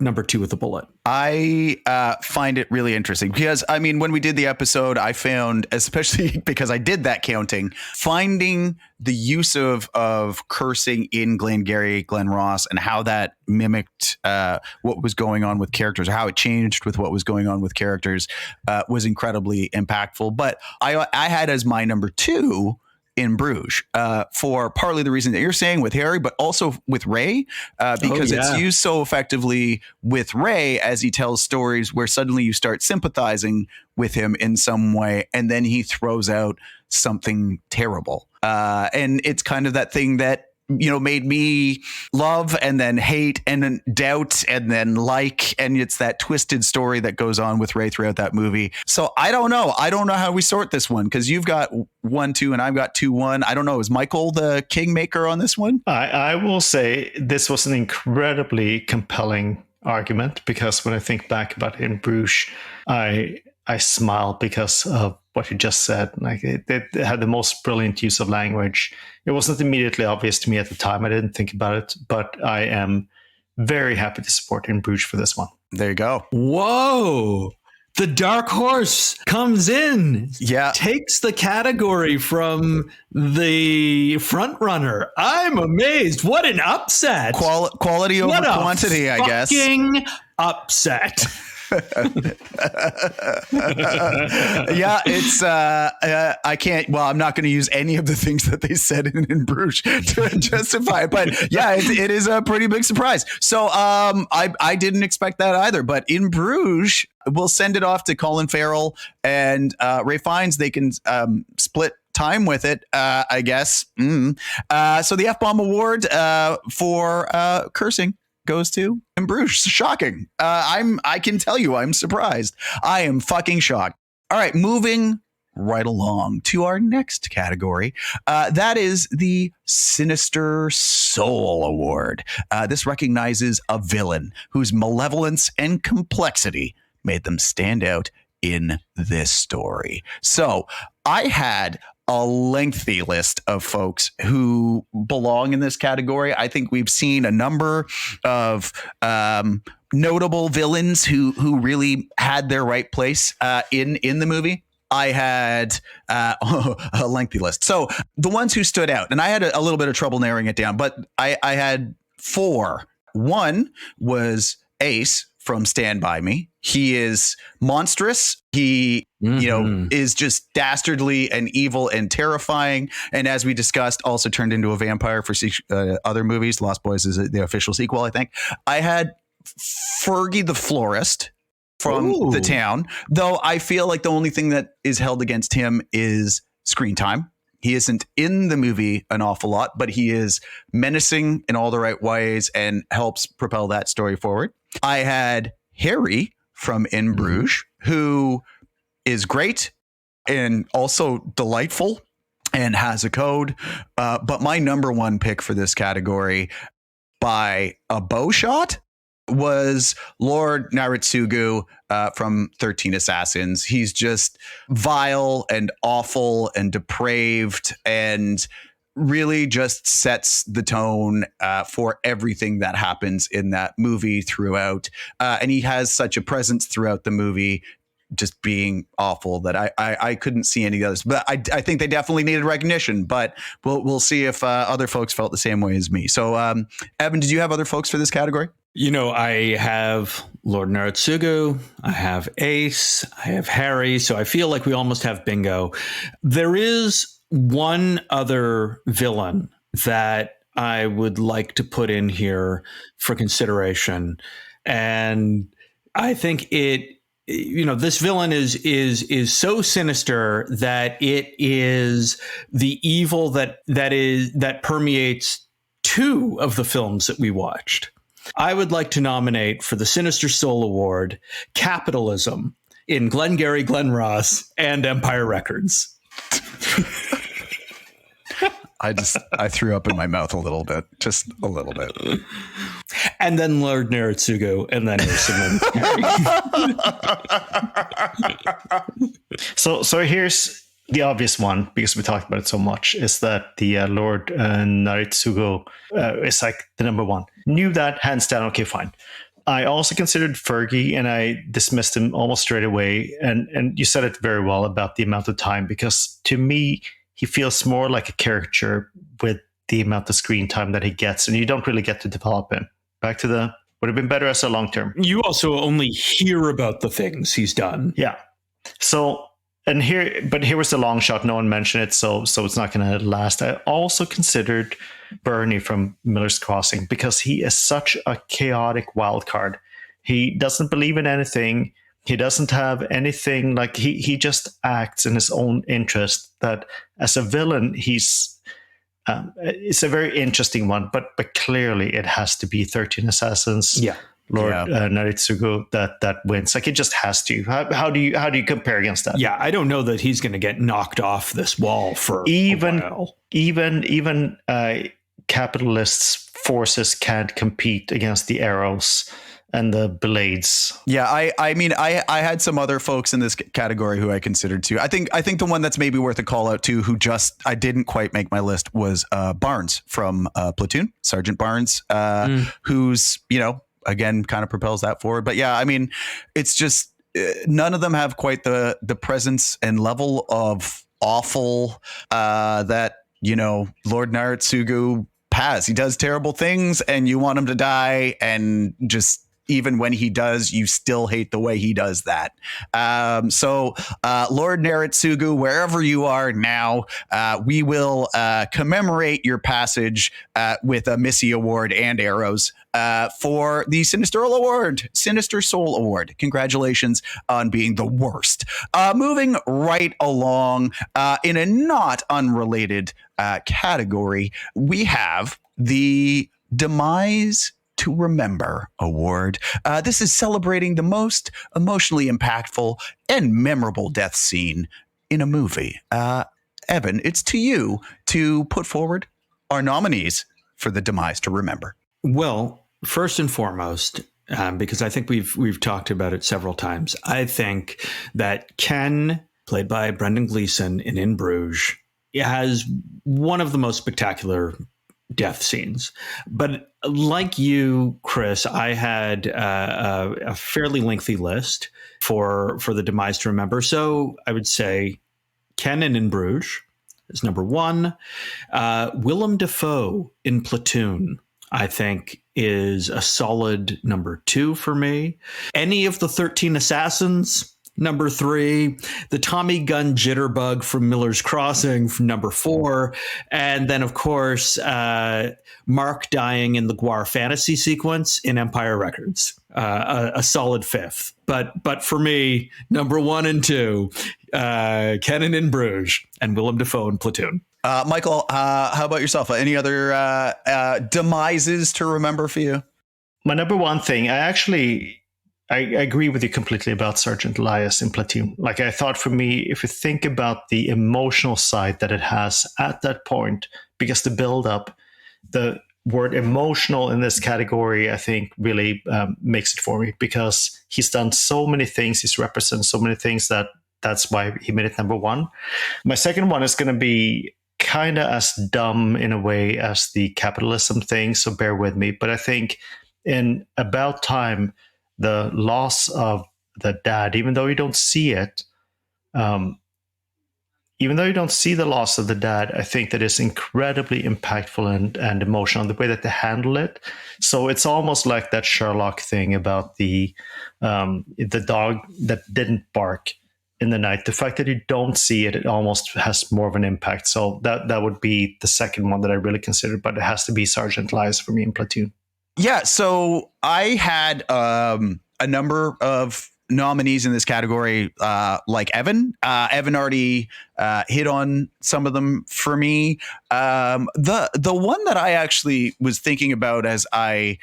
[SPEAKER 2] number two with a bullet.
[SPEAKER 1] I find it really interesting because, I mean, when we did the episode, I found, especially because I did that counting, finding the use of cursing in Glengarry Glen Ross and how that mimicked what was going on with characters, or how it changed with what was going on with characters, was incredibly impactful. But I had as my number two In Bruges, for partly the reason that you're saying with Harry, but also with Ray, because it's used so effectively with Ray as he tells stories where suddenly you start sympathizing with him in some way, and then he throws out something terrible. And it's kind of that thing that made me love and then hate and then doubt and then like, and it's that twisted story that goes on with Ray throughout that movie. So I don't know how we sort this one, because you've got 1-2 and I've got 2-1. I don't know. Is Michael the kingmaker on this one?
[SPEAKER 3] I will say this was an incredibly compelling argument, because when I think back about In Bruges, I smile because of what you just said. Like it had the most brilliant use of language. It wasn't immediately obvious to me at the time. I didn't think about it, but I am very happy to support In Bruges for this one.
[SPEAKER 1] There you go.
[SPEAKER 2] Whoa. The dark horse comes in.
[SPEAKER 1] Yeah.
[SPEAKER 2] Takes the category from the front runner. I'm amazed. What an upset.
[SPEAKER 1] Quality over quantity, I guess.
[SPEAKER 2] Fucking upset.
[SPEAKER 1] Yeah, it's I can't. Well, I'm not going to use any of the things that they said in Bruges to justify it, but yeah, it is a pretty big surprise. So I didn't expect that either. But In Bruges, we'll send it off to Colin Farrell and Ray Fiennes. They can split time with it, I guess. So the F-bomb award for cursing goes to In Bruges. Shocking. I can tell you, I'm surprised. I am fucking shocked. All right, moving right along to our next category. That is the Sinister Soul Award. This recognizes a villain whose malevolence and complexity made them stand out in this story. So I had a lengthy list of folks who belong in this category. I think we've seen a number of notable villains who really had their right place in the movie. I had a lengthy list. So the ones who stood out, and I had a little bit of trouble narrowing it down, but I had 4. One was Ace from Stand By Me. He is monstrous. He, is just dastardly and evil and terrifying. And as we discussed, also turned into a vampire for other movies. Lost Boys is the official sequel, I think. I had Fergie the Florist from The Town, though I feel like the only thing that is held against him is screen time. He isn't in the movie an awful lot, but he is menacing in all the right ways and helps propel that story forward. I had Harry from In Bruges, who is great and also delightful and has a code. But my number one pick for this category by a bow shot was Lord Naritsugu from 13 Assassins. He's just vile and awful and depraved and really just sets the tone for everything that happens in that movie throughout. And he has such a presence throughout the movie, just being awful, that I couldn't see any others. But I think they definitely needed recognition, but we'll see if other folks felt the same way as me. So Evan, did you have other folks for this category?
[SPEAKER 2] I have Lord Naritsugu, I have Ace, I have Harry. So I feel like we almost have bingo. There is one other villain that I would like to put in here for consideration. And I think this villain is so sinister that it is the evil that permeates 2 of the films that we watched. I would like to nominate for the Sinister Soul Award capitalism in Glengarry Glen Ross and Empire Records.
[SPEAKER 1] I threw up in my mouth a little bit, just a little bit.
[SPEAKER 2] And then Lord Naritsugu, and then
[SPEAKER 3] So here's the obvious one, because we talked about it so much, is that the Lord Naritsugu is like the number one. Knew that, hands down, okay, fine. I also considered Fergie, and I dismissed him almost straight away. And you said it very well about the amount of time, because to me, he feels more like a caricature with the amount of screen time that he gets, and you don't really get to develop him. Back to would have been better as a long term.
[SPEAKER 2] You also only hear about the things he's done.
[SPEAKER 3] Yeah. So, here was the long shot. No one mentioned it, so it's not going to last. I also considered Bernie from Miller's Crossing, because he is such a chaotic wild card. He doesn't believe in anything. He doesn't have anything, like he just acts in his own interest. That as a villain, he's It's a very interesting one, but clearly it has to be 13 Assassins.
[SPEAKER 2] Yeah.
[SPEAKER 3] Lord Naritsugu that wins. Like, it just has to. How do you compare against that?
[SPEAKER 2] Yeah, I don't know that he's going to get knocked off this wall for
[SPEAKER 3] even
[SPEAKER 2] a while.
[SPEAKER 3] even capitalists' forces can't compete against the arrows and the blades.
[SPEAKER 1] Yeah, I mean, I had some other folks in this category who I considered too. I think the one that's maybe worth a call out to, who just I didn't quite make my list, was Barnes from Platoon, Sergeant Barnes, who's, again, kind of propels that forward. But yeah, I mean, it's just none of them have quite the presence and level of awful that Lord Naritsugu has. He does terrible things, and you want him to die, and just even when he does, you still hate the way he does that. So Lord Naritsugu, wherever you are now, we will commemorate your passage with a Missy Award and arrows for the Sinister Soul Award. Congratulations on being the worst. Moving right along, in a not unrelated category, we have the Demise to Remember Award. This is celebrating the most emotionally impactful and memorable death scene in a movie. Evan, it's to you to put forward our nominees for the Demise to Remember.
[SPEAKER 2] Well, first and foremost, because I think we've talked about it several times, I think that Ken, played by Brendan Gleeson in Bruges, has one of the most spectacular death scenes. But like you, Chris, I had a fairly lengthy list for the Demise to Remember. So I would say Ken in Bruges is number one. Willem Dafoe in Platoon, I think, is a solid number two for me. Any of the 13 Assassins, number three. The Tommy Gun Jitterbug from Miller's Crossing, from number four. And then, of course, Mark dying in the Guar fantasy sequence in Empire Records, a solid fifth. But for me, number one and two, Kenan in Bruges and Willem Dafoe in Platoon.
[SPEAKER 1] Michael, how about yourself? Any other demises to remember for you?
[SPEAKER 3] My number one thing, I agree with you completely about Sergeant Elias in Platoon. Like, I thought, for me, if you think about the emotional side that it has at that point, because the build-up, the word emotional in this category, I think, really makes it for me, because he's done so many things, he's represented so many things that's why he made it number one. My second one is going to be kind of as dumb in a way as the capitalism thing, so bear with me. But I think in About Time, the loss of the dad, even though you don't see it, even though you don't see the loss of the dad, I think that is incredibly impactful and emotional, the way that they handle it. So it's almost like that Sherlock thing about the dog that didn't bark in the night. The fact that you don't see it, it almost has more of an impact. So that would be the second one that I really considered, but it has to be Sergeant Elias for me in Platoon.
[SPEAKER 1] Yeah, so I had a number of nominees in this category, like Evan. Evan already hit on some of them for me. The one that I actually was thinking about as I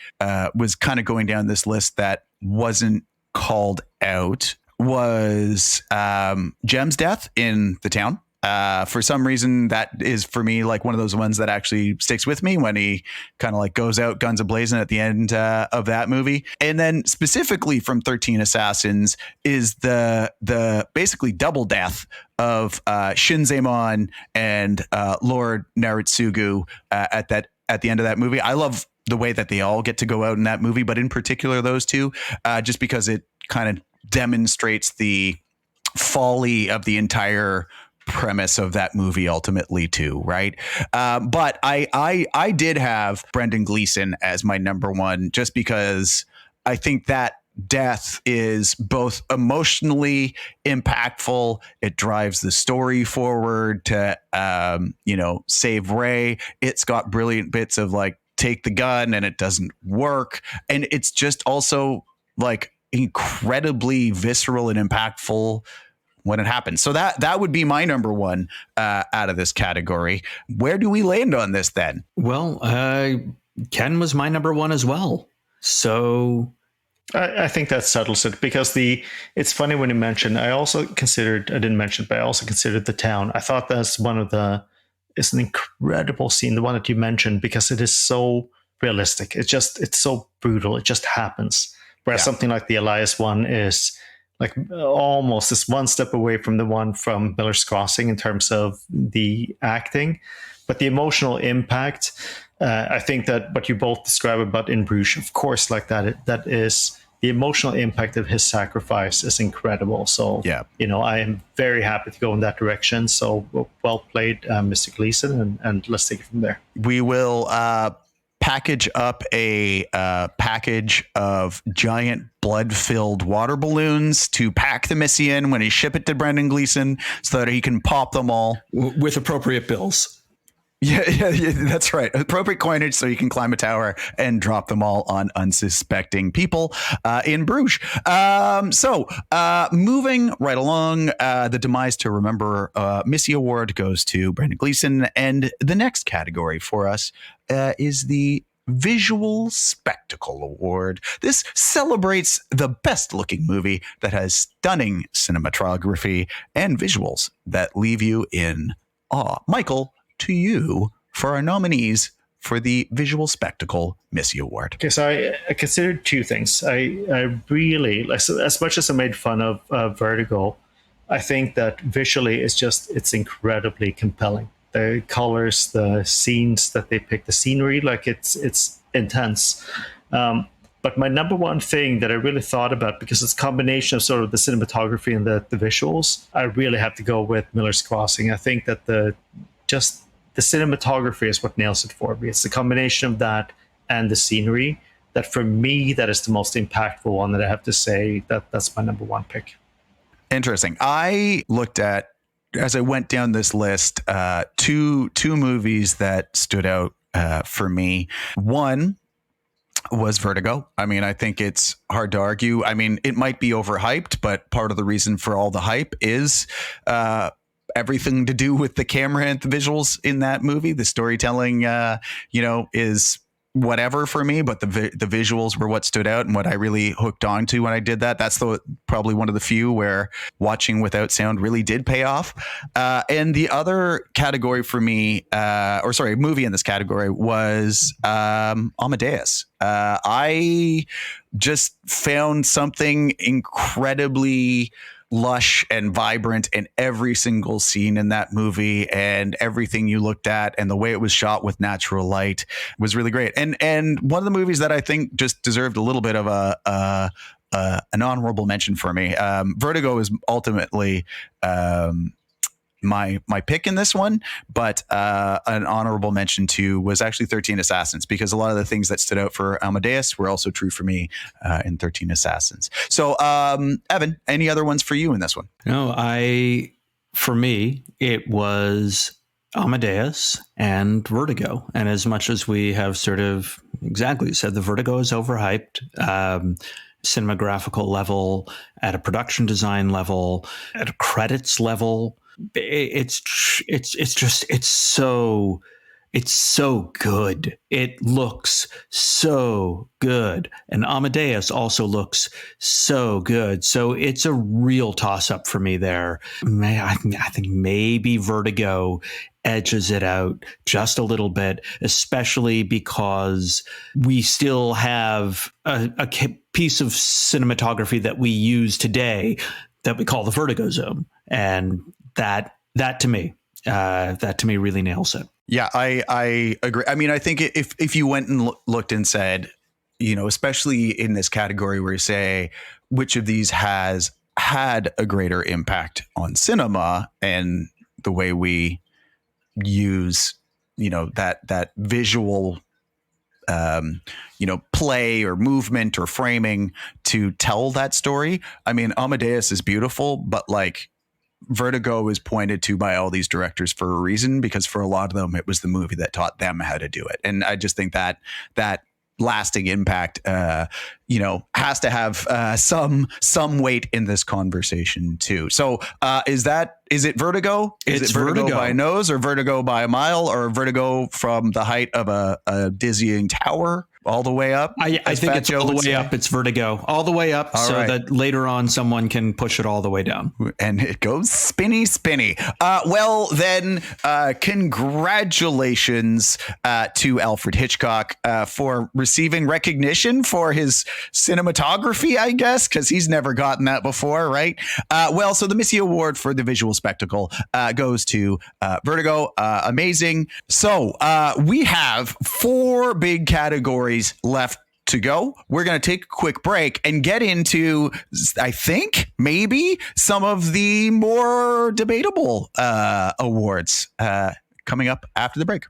[SPEAKER 1] was kind of going down this list that wasn't called out was Jem's death in The Town. For some reason, that is for me like one of those ones that actually sticks with me when he kind of like goes out guns a-blazing at the end of that movie. And then specifically from 13 Assassins is the basically double death of Shinzemon and Lord Naritsugu at the end of that movie. I love the way that they all get to go out in that movie, but in particular those two, just because it kind of demonstrates the folly of the entire premise of that movie ultimately too, right? But I did have Brendan Gleeson as my number one, just because I think that death is both emotionally impactful. It drives the story forward to, save Ray. It's got brilliant bits of like, take the gun and it doesn't work. And it's just also like incredibly visceral and impactful when it happens. So that would be my number one out of this category. Where do we land on this then?
[SPEAKER 2] Well, Ken was my number one as well. So
[SPEAKER 3] I think that settles it, because it's funny when you mentioned, I didn't mention, but I also considered the town. I thought it's an incredible scene, the one that you mentioned, because it is so realistic. It's so brutal. It just happens. Whereas something like the Elias one is like almost this one step away from the one from Miller's Crossing in terms of the acting, but the emotional impact. I think that what you both describe about In Bruges, of course, like that is the emotional impact of his sacrifice is incredible. So, I am very happy to go in that direction. So well played, Mr. Gleason, and let's take it from there.
[SPEAKER 1] We will package up a package of giant blood-filled water balloons to pack the Missy in when he ship it to Brendan Gleeson so that he can pop them all.
[SPEAKER 2] With appropriate bills.
[SPEAKER 1] Yeah, that's right. Appropriate coinage so you can climb a tower and drop them all on unsuspecting people in Bruges. So moving right along, the Demise to Remember Missy Award goes to Brendan Gleeson. And the next category for us is the Visual Spectacle Award. This celebrates the best looking movie that has stunning cinematography and visuals that leave you in awe. Michael, to you for our nominees for the Visual Spectacle Missy Award.
[SPEAKER 3] Okay, so I considered two things. I really, as much as I made fun of Vertigo, I think that visually it's incredibly compelling. The colors, the scenes that they pick, the scenery, like it's intense. But my number one thing that I really thought about, because it's a combination of sort of the cinematography and the visuals, I really have to go with Miller's Crossing. I think that the cinematography is what nails it for me. It's the combination of that and the scenery that, for me, that is the most impactful one that I have to say that's my number one pick.
[SPEAKER 1] Interesting. I looked at, as I went down this list, two movies that stood out for me. One was Vertigo. I mean, I think it's hard to argue. I mean, it might be overhyped, but part of the reason for all the hype is everything to do with the camera and the visuals in that movie. The storytelling, is whatever for me, but the visuals were what stood out and what I really hooked on to when I did that. That's probably one of the few where watching without sound really did pay off. And the other category for me, movie in this category was Amadeus. I just found something incredibly lush and vibrant in every single scene in that movie, and everything you looked at and the way it was shot with natural light was really great. And one of the movies that I think just deserved a little bit of an honorable mention for me. Vertigo is ultimately my pick in this one, but an honorable mention too was actually 13 Assassins, because a lot of the things that stood out for Amadeus were also true for me in 13 Assassins. So Evan, any other ones for you in this one?
[SPEAKER 2] No, for me, it was Amadeus and Vertigo. And as much as we have sort of exactly said, the Vertigo is overhyped, cinematographical level, at a production design level, at a credits level, it's so good. It looks so good. And Amadeus also looks so good. So it's a real toss up for me there. I think maybe Vertigo edges it out just a little bit, especially because we still have a piece of cinematography that we use today that we call the Vertigo Zone. And that to me really nails it.
[SPEAKER 1] Yeah, I agree. I mean, I think if you went and looked and said, especially in this category where you say which of these has had a greater impact on cinema and the way we use, that visual, play or movement or framing to tell that story. I mean, Amadeus is beautiful, but like, Vertigo is pointed to by all these directors for a reason, because for a lot of them, it was the movie that taught them how to do it. And I just think that lasting impact, has to have some weight in this conversation too. So is it Vertigo? Is
[SPEAKER 2] It's
[SPEAKER 1] it Vertigo
[SPEAKER 2] Vertigo
[SPEAKER 1] by a nose, or Vertigo by a mile, or Vertigo from the height of a dizzying tower all the way up?
[SPEAKER 2] I think it's all the way up. It's Vertigo all the way up, so that later on someone can push it all the way down.
[SPEAKER 1] And it goes spinny. Well, then, congratulations to Alfred Hitchcock for receiving recognition for his cinematography, I guess, because he's never gotten that before, right? Well, so the Missy Award for the visual spectacle goes to Vertigo. Amazing. So we have 4 big categories left to go. We're going to take a quick break and get into, I think, maybe some of the more debatable awards coming up after the break.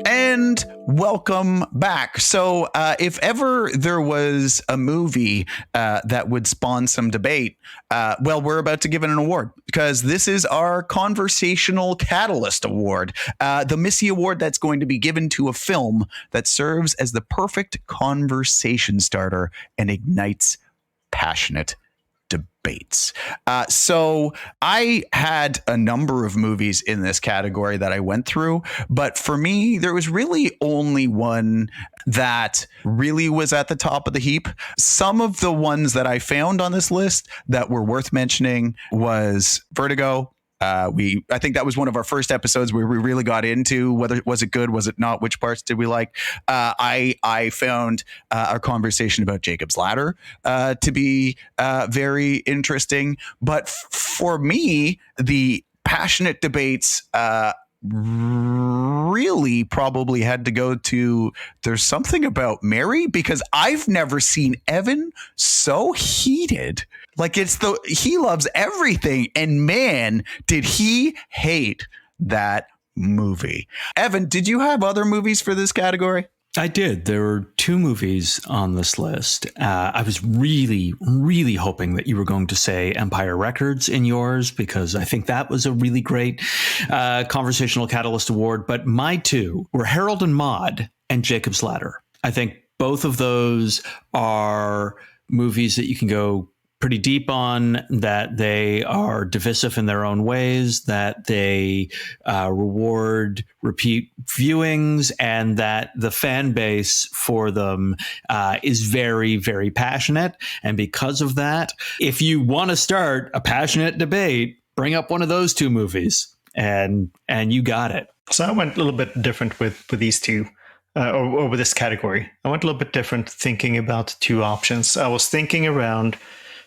[SPEAKER 1] And welcome back. So if ever there was a movie that would spawn some debate, well, we're about to give it an award, because this is our Conversational Catalyst Award, the Missy Award that's going to be given to a film that serves as the perfect conversation starter and ignites passionate debates. So I had a number of movies in this category that I went through, but for me, there was really only one that really was at the top of the heap. Some of the ones that I found on this list that were worth mentioning was Vertigo. I think that was one of our first episodes where we really got into whether was it good, was it not, which parts did we like. I found our conversation about Jacob's Ladder to be very interesting, but for me, the passionate debates really probably had to go to There's Something About Mary, because I've never seen Evan so heated. Like he loves everything, and man, did he hate that movie. Evan, did you have other movies for this category?
[SPEAKER 2] I did. There were 2 movies on this list. I was really, really hoping that you were going to say Empire Records in yours, because I think that was a really great Conversational Catalyst Award. But my 2 were Harold and Maude and Jacob's Ladder. I think both of those are movies that you can go pretty deep on, that they are divisive in their own ways, that they reward repeat viewings, and that the fan base for them is very, very passionate. And because of that, if you want to start a passionate debate, bring up one of those 2 movies, and you got it.
[SPEAKER 3] So I went a little bit different with these 2. Or with this category. I went a little bit different, thinking about 2 options. I was thinking around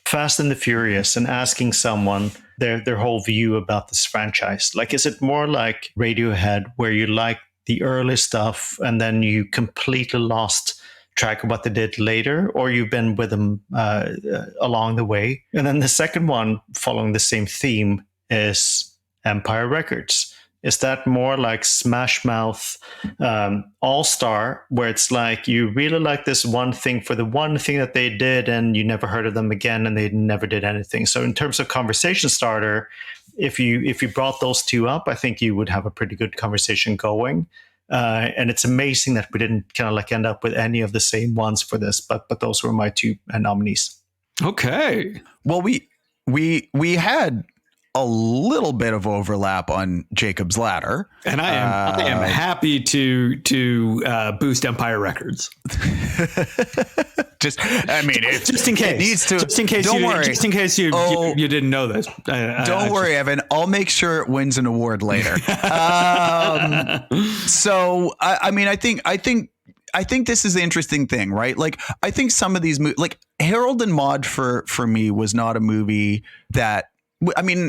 [SPEAKER 3] Fast and the Furious and asking someone their whole view about this franchise. Like, is it more like Radiohead, where you like the early stuff and then you completely lost track of what they did later, or you've been with them along the way? And then the second one, following the same theme, is Empire Records. Is that more like Smash Mouth All-Star, where it's like you really like this one thing for the one thing that they did, and you never heard of them again, and they never did anything? So in terms of conversation starter, if you brought those 2 up, I think you would have a pretty good conversation going. And it's amazing that we didn't kind of like end up with any of the same ones for this, but those were my 2 nominees.
[SPEAKER 2] Okay.
[SPEAKER 1] Well, we had a little bit of overlap on Jacob's Ladder,
[SPEAKER 2] and I am happy to boost Empire Records.
[SPEAKER 1] Just in case.
[SPEAKER 2] It needs to. Just in case.
[SPEAKER 1] Don't worry.
[SPEAKER 2] Just in case you didn't know this.
[SPEAKER 1] Don't worry, Evan. I'll make sure it wins an award later. So I think this is the interesting thing, right? Like, I think some of these like Harold and Maude for me was not a movie that,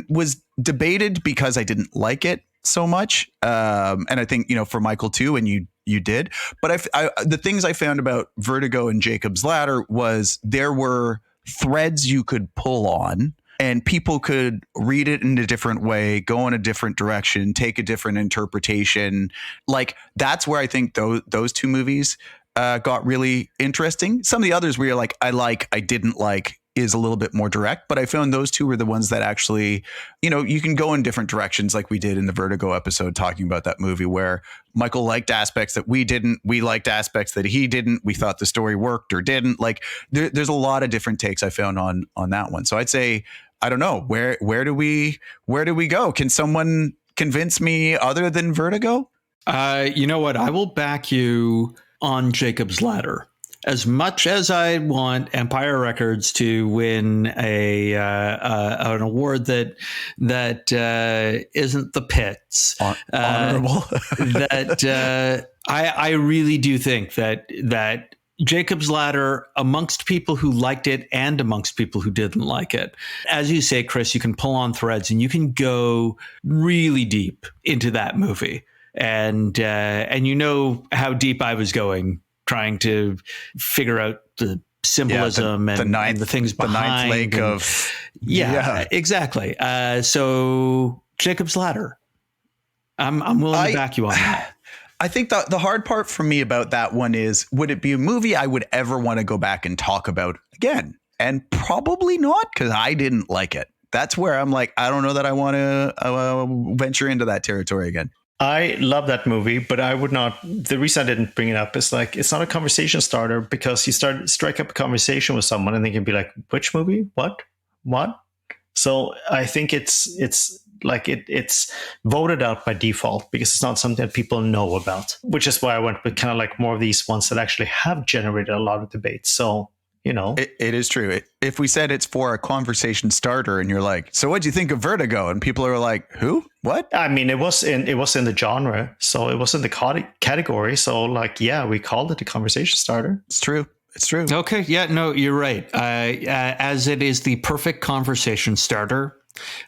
[SPEAKER 1] was debated because I didn't like it so much. And I think, for Michael too, and you did. But the things I found about Vertigo and Jacob's Ladder was there were threads you could pull on, and people could read it in a different way, go in a different direction, take a different interpretation. Like, that's where I think those 2 movies got really interesting. Some of the others where you're like, I didn't like, is a little bit more direct, but I found those two were the ones that actually, you can go in different directions like we did in the Vertigo episode talking about that movie, where Michael liked aspects that we didn't, we liked aspects that he didn't, we thought the story worked or didn't. Like there's a lot of different takes I found on that one. So I'd say, I don't know, where do we go? Can someone convince me other than Vertigo?
[SPEAKER 2] You know what? I will back you on Jacob's Ladder. As much as I want Empire Records to win an award that isn't the Pits,
[SPEAKER 1] honorable,
[SPEAKER 2] I really do think that Jacob's Ladder, amongst people who liked it and amongst people who didn't like it, as you say, Chris, you can pull on threads and you can go really deep into that movie, and you know how deep I was going, trying to figure out the symbolism and the things behind.
[SPEAKER 1] The ninth lake of...
[SPEAKER 2] Yeah, exactly. So Jacob's Ladder, I'm willing to back you on that.
[SPEAKER 1] I think the hard part for me about that one is, would it be a movie I would ever want to go back and talk about again? And probably not, because I didn't like it. That's where I'm like, I don't know that I want to venture into that territory again.
[SPEAKER 3] I love that movie, but I would not. The reason I didn't bring it up is like, it's not a conversation starter, because you strike up a conversation with someone and they can be like, which movie? What? So I think it's like it's voted out by default because it's not something that people know about, which is why I went with kind of like more of these ones that actually have generated a lot of debate. So,
[SPEAKER 1] it is true. If we said it's for a conversation starter and you're like, so what'd you think of Vertigo? And people are like, who? What?
[SPEAKER 3] I mean, it was in the genre, so it was in the category. So like, yeah, we called it a conversation starter.
[SPEAKER 1] It's true.
[SPEAKER 2] Okay. Yeah, no, you're right. As it is the perfect conversation starter,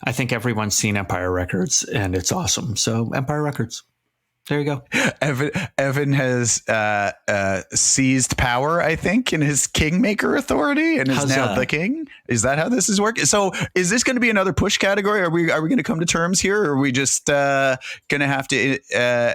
[SPEAKER 2] I think everyone's seen Empire Records and it's awesome. So Empire Records. There you go.
[SPEAKER 1] Evan has seized power, I think, in his kingmaker authority, and is now the king. Is that how this is working? So, is this going to be another push category? Are we going to come to terms here, or are we just going to have to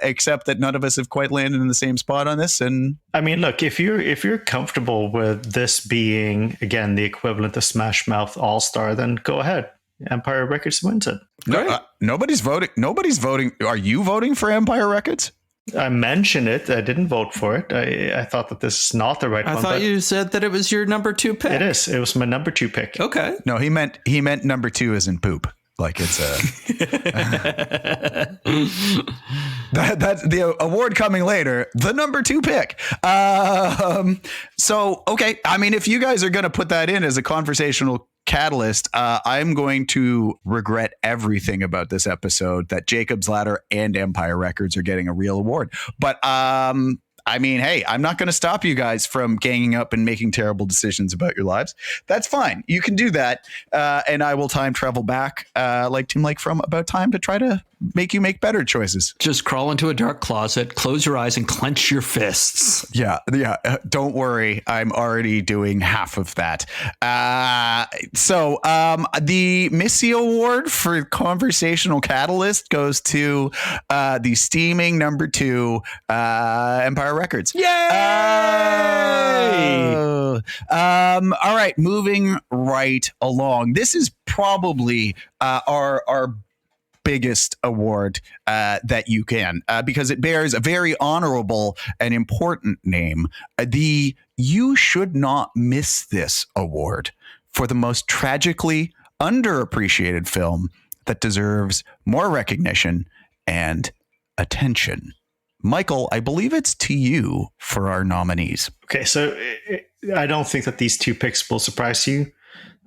[SPEAKER 1] accept that none of us have quite landed in the same spot on this? And
[SPEAKER 3] I mean, look, if you're comfortable with this being again the equivalent of Smash Mouth All Star, then go ahead. Empire Records wins it.
[SPEAKER 1] No, nobody's voting. Nobody's voting. Are you voting for Empire Records?
[SPEAKER 3] I mentioned it. I didn't vote for it. I thought that this is not the right one.
[SPEAKER 2] I thought you said that it was your number 2 pick.
[SPEAKER 3] It is. It was my number 2 pick.
[SPEAKER 2] Okay.
[SPEAKER 1] No, he meant number 2 as in poop. Like it's that's the award coming later. The number 2 pick. So, okay. I mean, if you guys are going to put that in as a conversational catalyst, I'm going to regret everything about this episode that Jacob's Ladder and Empire Records are getting a real award. But I mean, hey, I'm not going to stop you guys from ganging up and making terrible decisions about your lives. That's fine. You can do that. And I will time travel back like Tim Lake from About Time to try to make you make better choices.
[SPEAKER 2] Just crawl into a dark closet, close your eyes and clench your fists.
[SPEAKER 1] Yeah. Don't worry. I'm already doing half of that. So the Missy Award for Conversational Catalyst goes to the steaming number 2 Empire Records.
[SPEAKER 2] Yay!
[SPEAKER 1] All right. Moving right along. This is probably our biggest award that you can, because it bears a very honorable and important name. The You Should Not Miss This Award for the most tragically underappreciated film that deserves more recognition and attention. Michael, I believe it's to you for our nominees.
[SPEAKER 3] Okay, so I don't think that these 2 picks will surprise you.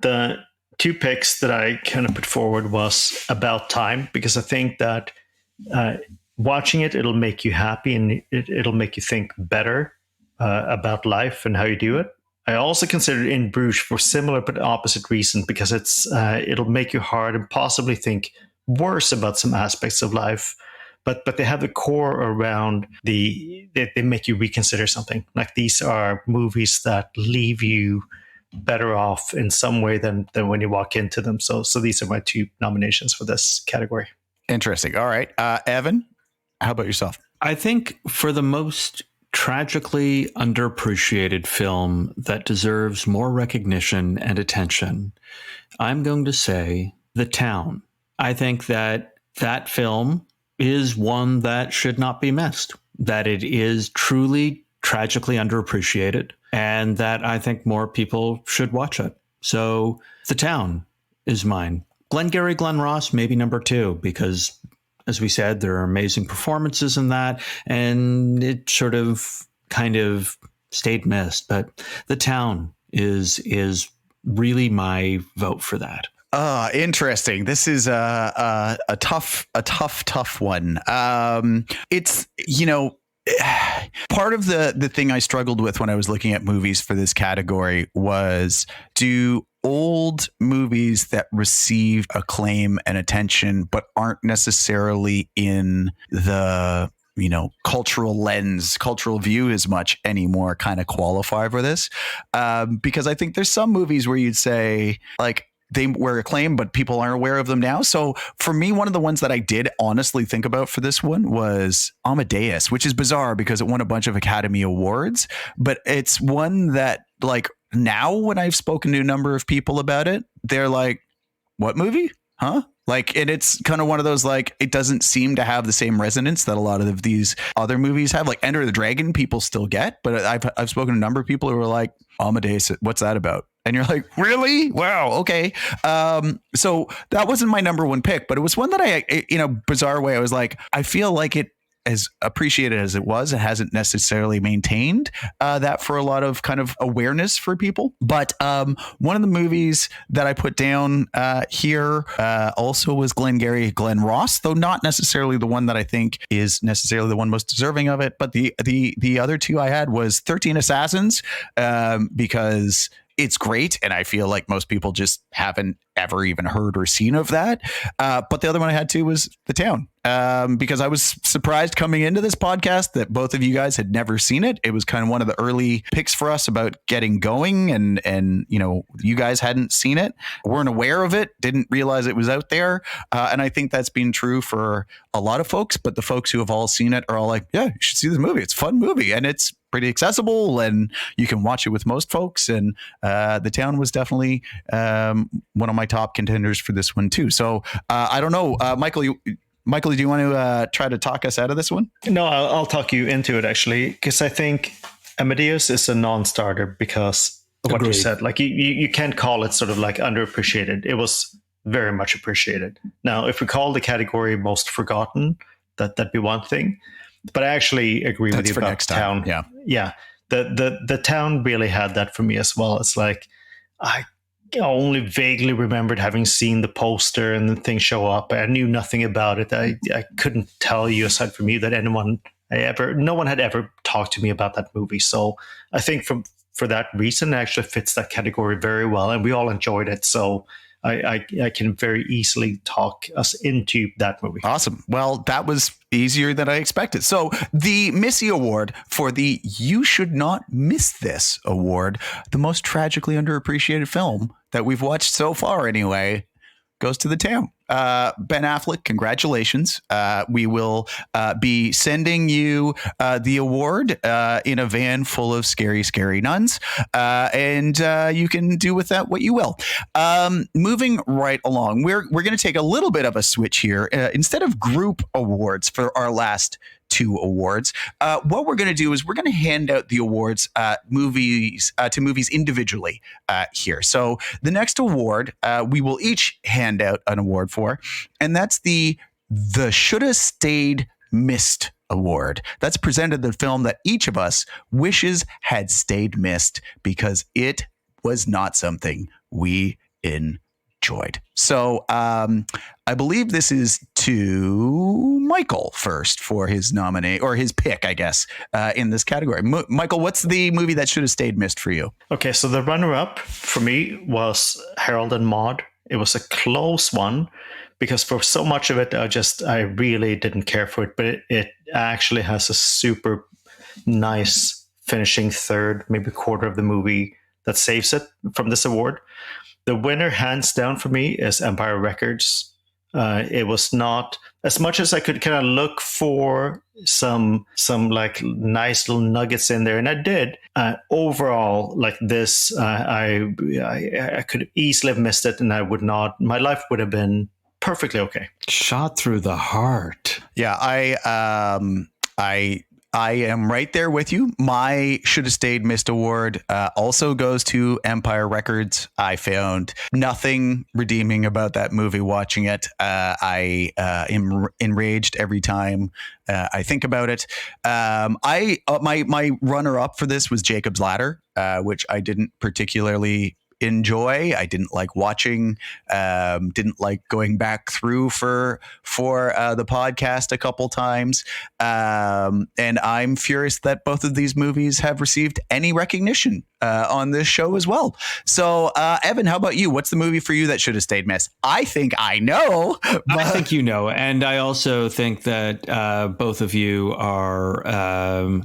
[SPEAKER 3] The 2 picks that I kind of put forward was About Time, because I think that watching it'll make you happy and it'll make you think better about life and how you do it. I also considered In Bruges for similar but opposite reason, because it'll make you hard and possibly think worse about some aspects of life. But they have the core around they make you reconsider something. Like, these are movies that leave you better off in some way than when you walk into them. So these are my 2 nominations for this category.
[SPEAKER 1] Interesting. All right. Evan, how about yourself?
[SPEAKER 2] I think for the most tragically underappreciated film that deserves more recognition and attention, I'm going to say The Town. I think that that film is one that should not be missed, that it is truly tragically underappreciated, and that I think more people should watch it. So The Town is mine. Glengarry Glen Ross, maybe number 2, because as we said, there are amazing performances in that, and it sort of kind of stayed missed. But The Town is really my vote for that.
[SPEAKER 1] Interesting. This is a tough one. It's, part of the thing I struggled with when I was looking at movies for this category was, do old movies that receive acclaim and attention but aren't necessarily in the cultural view as much anymore kind of qualify for this? Because I think there's some movies where you'd say like they were acclaimed, but people aren't aware of them now. So for me, one of the ones that I did honestly think about for this one was Amadeus, which is bizarre because it won a bunch of Academy Awards, but it's one that like now when I've spoken to a number of people about it, they're like, what movie? Huh? Like, and it's kind of one of those, like, it doesn't seem to have the same resonance that a lot of these other movies have. Like Enter the Dragon, people still get, but I've spoken to a number of people who are like, Amadeus, what's that about? And you're like, really? Wow. Okay. So that wasn't my number one pick, but it was one that I, in a bizarre way, I was like, I feel like it, as appreciated as it was, it hasn't necessarily maintained that for a lot of kind of awareness for people. But one of the movies that I put down here also was Glengarry Glen Ross, though not necessarily the one that I think is necessarily the one most deserving of it. But the other two I had was 13 Assassins, because it's great, and I feel like most people just haven't ever even heard or seen of that. But the other one I had too was The Town, because I was surprised coming into this podcast that both of you guys had never seen it. It was kind of one of the early picks for us about getting going, and you guys hadn't seen it, weren't aware of it, didn't realize it was out there. And I think that's been true for a lot of folks, but the folks who have all seen it are all like, yeah, you should see this movie. It's a fun movie, and it's pretty accessible, and you can watch it with most folks. And The Town was definitely one of my top contenders for this one too. So I don't know, Michael, do you want to try to talk us out of this one?
[SPEAKER 3] No, I'll talk you into it actually, because I think Amadeus is a non-starter because of what you said. Like you can't call it sort of like underappreciated. It was very much appreciated. Now, if we call the category most forgotten, that'd be one thing. But I actually agree with you about Town. Yeah. The Town really had that for me as well. It's like I only vaguely remembered having seen the poster and the thing show up. I knew nothing about it. I couldn't tell you, aside from you, that no one had ever talked to me about that movie. So I think for that reason, it actually fits that category very well, and we all enjoyed it. So I can very easily talk us into that movie.
[SPEAKER 1] Awesome. Well, that was easier than I expected. So the Missy Award for the You Should Not Miss This Award, the most tragically underappreciated film that we've watched so far anyway, goes to The Town. Ben Affleck, congratulations. We will be sending you the award in a van full of scary, scary nuns. And you can do with that what you will. Moving right along, we're going to take a little bit of a switch here. Instead of group awards for our last two awards, what we're going to do is we're going to hand out the awards to movies individually here. So the next award we will each hand out an award for, and that's the Shoulda Stayed Missed Award. That's presented the film that each of us wishes had stayed missed because it was not something we enjoyed. So I believe this is to Michael first for his nominee, or his pick, I guess, in this category. Michael, what's the movie that should have stayed missed for you?
[SPEAKER 3] Okay, so the runner-up for me was Harold and Maude. It was a close one because for so much of it, I really didn't care for it, but it actually has a super nice finishing third, maybe quarter of the movie that saves it from this award. The winner, hands down for me, is Empire Records. It was not as much as I could kind of look for some like nice little nuggets in there, and I did. Overall, like this, I could easily have missed it, and I would not. My life would have been perfectly okay.
[SPEAKER 2] Shot through the heart.
[SPEAKER 1] Yeah, I am right there with you. My should have stayed missed award also goes to Empire Records. I found nothing redeeming about that movie watching it. I am enraged every time I think about it. My runner up for this was Jacob's Ladder, which I didn't particularly enjoy. I didn't like watching, didn't like going back through for the podcast a couple times. And I'm furious that both of these movies have received any recognition on this show as well. So, Evan, how about you? What's the movie for you that should have stayed missed? I think I know.
[SPEAKER 2] I think you know. And I also think that both of you are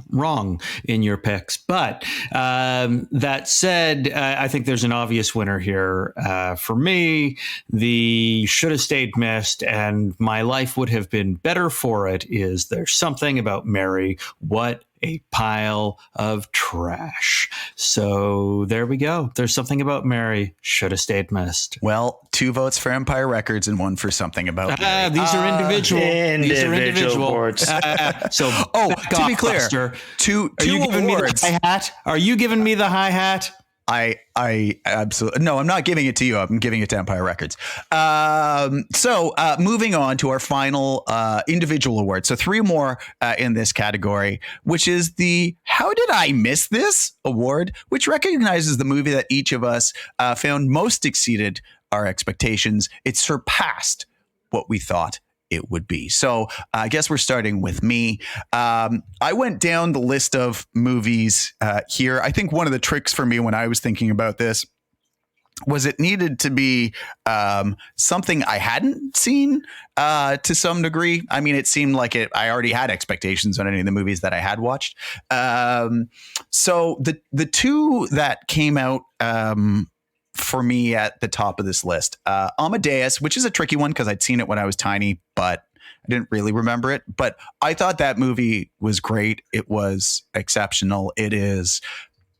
[SPEAKER 2] wrong in your picks. But that said, I think there's an obvious winner here. For me, the should have stayed missed, and my life would have been better for it, is There's Something About Mary. What a pile of trash. So there we go. There's Something About Mary. Should have stayed missed.
[SPEAKER 1] Well, 2 votes for Empire Records and 1 for Something About Mary.
[SPEAKER 2] These are individual. These are individual
[SPEAKER 3] awards.
[SPEAKER 2] So
[SPEAKER 1] to be clear,
[SPEAKER 2] Buster.
[SPEAKER 1] two
[SPEAKER 2] Are you giving
[SPEAKER 1] awards.
[SPEAKER 2] me the hi-hat? Are you giving me the hi-hat?
[SPEAKER 1] I absolutely no. I'm not giving it to you. I'm giving it to Empire Records. So moving on to our final individual award. So 3 more in this category, which is the "How Did I Miss This" award, which recognizes the movie that each of us found most exceeded our expectations. It surpassed what we thought it would be. So I guess we're starting with me. I went down the list of movies here. I think one of the tricks for me when I was thinking about this was it needed to be something I hadn't seen to some degree. I mean, it seemed like I already had expectations on any of the movies that I had watched. So the 2 that came out for me at the top of this list, Amadeus, which is a tricky one because I'd seen it when I was tiny, but I didn't really remember it. But I thought that movie was great. It was exceptional. It is,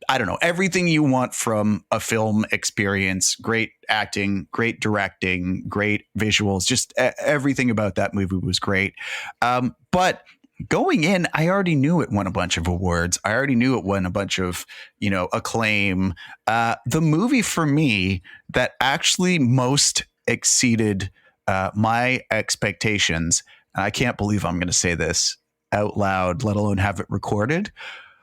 [SPEAKER 1] I don't know, everything you want from a film experience. Great acting, great directing, great visuals. Just everything about that movie was great. But going in, I already knew it won a bunch of awards. I already knew it won a bunch of, acclaim. The movie for me that actually most exceeded my expectations, and I can't believe I'm going to say this out loud, let alone have it recorded,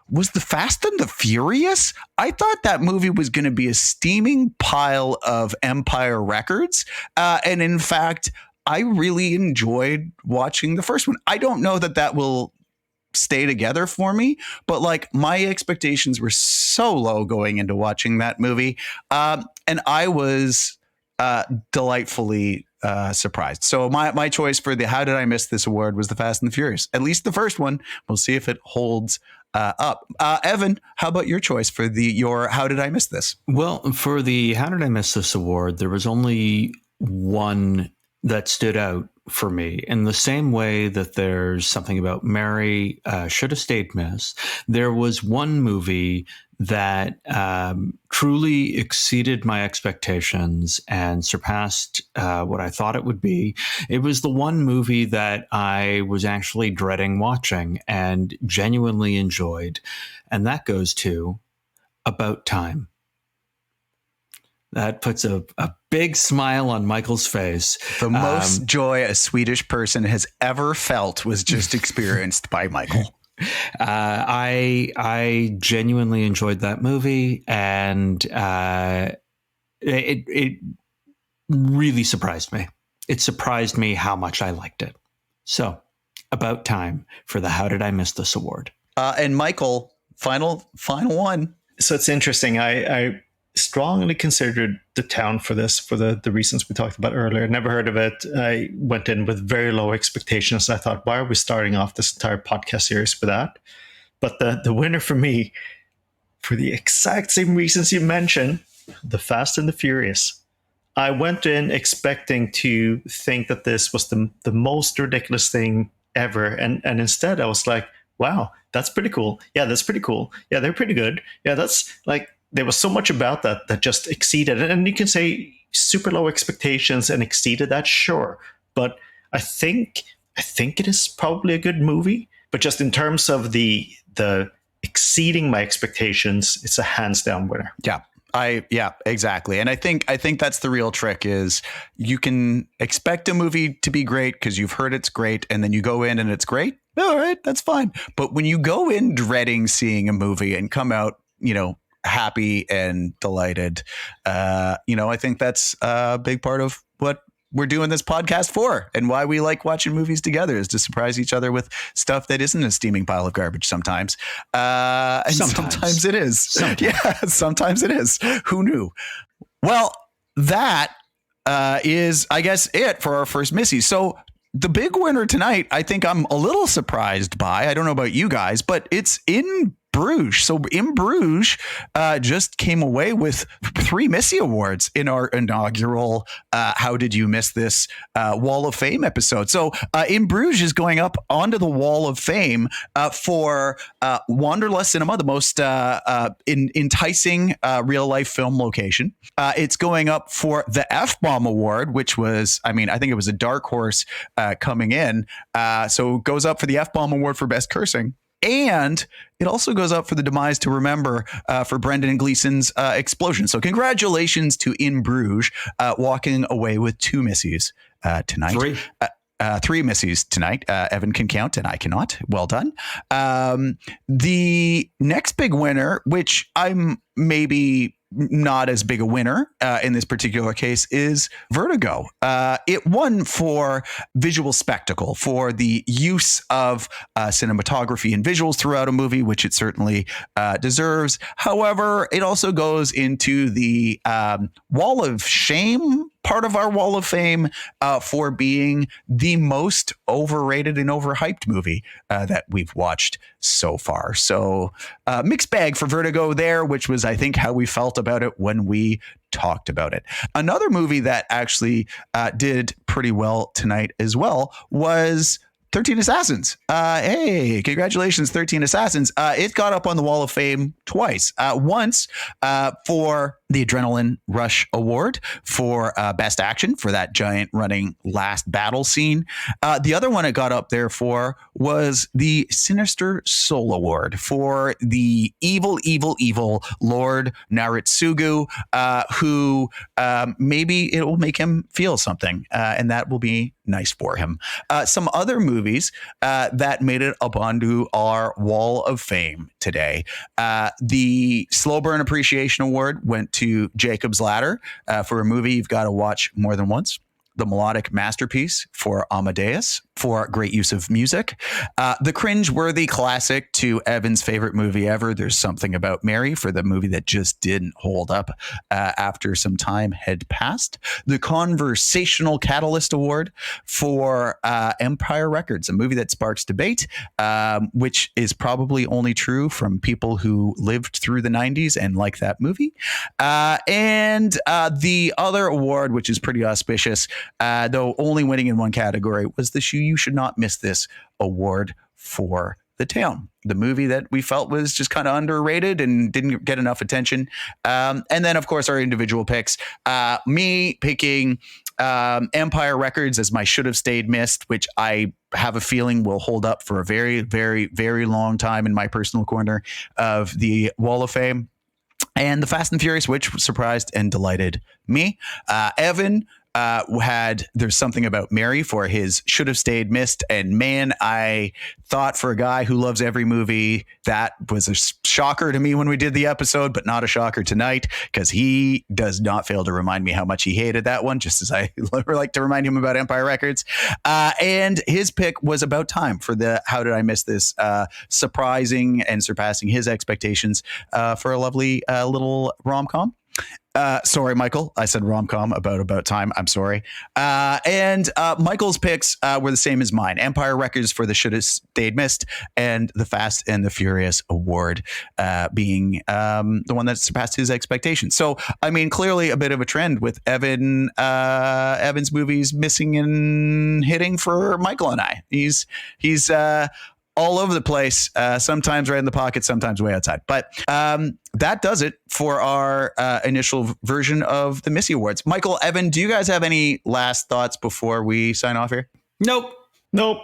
[SPEAKER 1] was The Fast and the Furious. I thought that movie was going to be a steaming pile of Empire Records. And in fact, I really enjoyed watching the first one. I don't know that will stay together for me, but like my expectations were so low going into watching that movie. And I was delightfully surprised. So my choice for the "How Did I Miss This" award was The Fast and the Furious. At least the first one. We'll see if it holds up. Evan, how about your choice for your "How Did I Miss This"?
[SPEAKER 2] Well, for the "How Did I Miss This" award, there was only one that stood out for me. In the same way that there's Something About Mary, should have stayed missed, there was one movie that truly exceeded my expectations and surpassed what I thought it would be. It was the one movie that I was actually dreading watching and genuinely enjoyed, and that goes to About Time. That puts a big smile on Michael's face.
[SPEAKER 1] The most joy a Swedish person has ever felt was just experienced by Michael.
[SPEAKER 2] I genuinely enjoyed that movie, and it really surprised me. It surprised me how much I liked it. So, About Time for the "How Did I Miss This" award.
[SPEAKER 1] And Michael, final one.
[SPEAKER 3] So it's interesting. I strongly considered The Town for this, for the reasons we talked about earlier. Never heard of it. I went in with very low expectations. I thought, why are we starting off this entire podcast series with that? But the winner for me, for the exact same reasons you mentioned, The Fast and the Furious. I went in expecting to think that this was the most ridiculous thing ever. And instead I was like, wow, that's pretty cool. Yeah, that's pretty cool. Yeah, they're pretty good. Yeah, that's like, there was so much about that just exceeded. And you can say super low expectations and exceeded that, sure. But I think it is probably a good movie. But just in terms of the exceeding my expectations, it's a hands down winner.
[SPEAKER 1] Yeah, exactly. And I think that's the real trick is you can expect a movie to be great because you've heard it's great, and then you go in and it's great. All right, that's fine. But when you go in dreading seeing a movie and come out, happy and delighted, I think that's a big part of what we're doing this podcast for, and why we like watching movies together, is to surprise each other with stuff that isn't a steaming pile of garbage sometimes. And sometimes it is. Sometimes it is. Who knew? Well, that is, I guess, it for our first Missy. So the big winner tonight, I think I'm a little surprised by. I don't know about you guys, but it's In Bruges. So In Bruges just came away with 3 Missy Awards in our inaugural How Did You Miss This Wall of Fame episode. So In Bruges is going up onto the Wall of Fame for Wanderlust Cinema, the most enticing real life film location. It's going up for the F-Bomb Award, which was, I think it was a dark horse coming in. So it goes up for the F-Bomb Award for Best Cursing. And it also goes up for the Demise to Remember for Brendan Gleeson's Explosion. So congratulations to In Bruges walking away with 2 Missies tonight. 3 Missies tonight. Evan can count and I cannot. Well done. The next big winner, which I'm maybe not as big a winner in this particular case, is Vertigo. It won for visual spectacle, for the use of cinematography and visuals throughout a movie, which it certainly deserves. However, it also goes into the Wall of Shame part of our Wall of Fame for being the most overrated and overhyped movie that we've watched so far. So mixed bag for Vertigo there, which was, I think, how we felt about it when we talked about it. Another movie that actually did pretty well tonight as well was 13 Assassins. Hey, congratulations, 13 Assassins. It got up on the Wall of Fame twice. Once for the Adrenaline Rush Award for Best Action for that giant running last battle scene. The other one it got up there for was the Sinister Soul Award for the evil Lord Naritsugu, who maybe it will make him feel something, and that will be nice for him. Some other movies that made it up onto our Wall of Fame today. The Slow Burn Appreciation Award went to Jacob's Ladder for a movie you've got to watch more than once. The Melodic Masterpiece for Amadeus for great use of music. The cringe-worthy classic to Evan's favorite movie ever, There's Something About Mary, for the movie that just didn't hold up after some time had passed. The Conversational Catalyst Award for Empire Records, a movie that sparks debate, which is probably only true from people who lived through the 90s and like that movie. And the other award, which is pretty auspicious, though only winning in one category, was the You Should Not Miss This Award for The Town, the movie that we felt was just kind of underrated and didn't get enough attention. And then, of course, our individual picks. Me picking Empire Records as my Should Have Stayed Missed, which I have a feeling will hold up for a very, very, very long time in my personal corner of the Wall of Fame. And The Fast and Furious, which surprised and delighted me. Evan had There's Something About Mary for his Should Have Stayed Missed. And man, I thought, for a guy who loves every movie, that was a shocker to me when we did the episode, but not a shocker tonight, because he does not fail to remind me how much he hated that one, just as I like to remind him about Empire Records. And his pick was About Time for the How Did I Miss This, surprising and surpassing his expectations for a lovely little rom-com. Sorry, Michael. I said rom-com about time. I'm sorry. And Michael's picks were the same as mine. Empire Records for the Should Have Stayed Missed, and the Fast and the Furious Award being the one that surpassed his expectations. So, I mean, clearly a bit of a trend with Evan's movies missing and hitting for Michael and I. He's all over the place, sometimes right in the pocket, sometimes way outside. But that does it for our initial version of the Missy Awards. Michael, Evan, do you guys have any last thoughts before we sign off here?
[SPEAKER 2] Nope.
[SPEAKER 1] Well,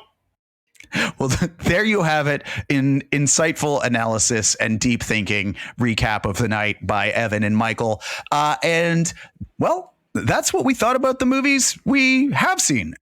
[SPEAKER 1] there you have it, in insightful analysis and deep thinking recap of the night by Evan and Michael. And, well, that's what we thought about the movies we have seen.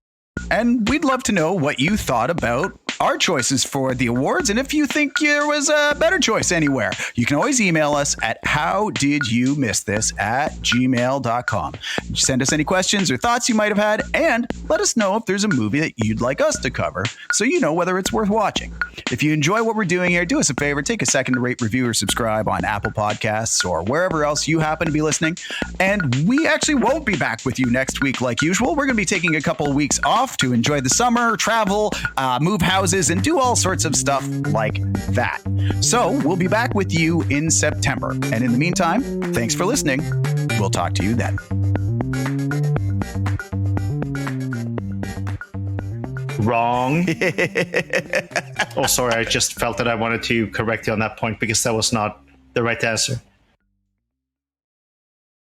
[SPEAKER 1] And we'd love to know what you thought about our choices for the awards, and if you think there was a better choice anywhere. You can always email us at howdidyoumissthis@gmail.com. Send us any questions or thoughts you might have had, and let us know if there's a movie that you'd like us to cover, so you know whether it's worth watching. If you enjoy what we're doing here, do us a favor, take a second to rate, review, or subscribe on Apple Podcasts or wherever else you happen to be listening. And we actually won't be back with you next week like usual. We're going to be taking a couple of weeks off to enjoy the summer, travel, move houses, and do all sorts of stuff like that. So we'll be back with you in September. And in the meantime, thanks for listening. We'll talk to you then.
[SPEAKER 3] Wrong. Oh, sorry. I just felt that I wanted to correct you on that point because that was not the right answer.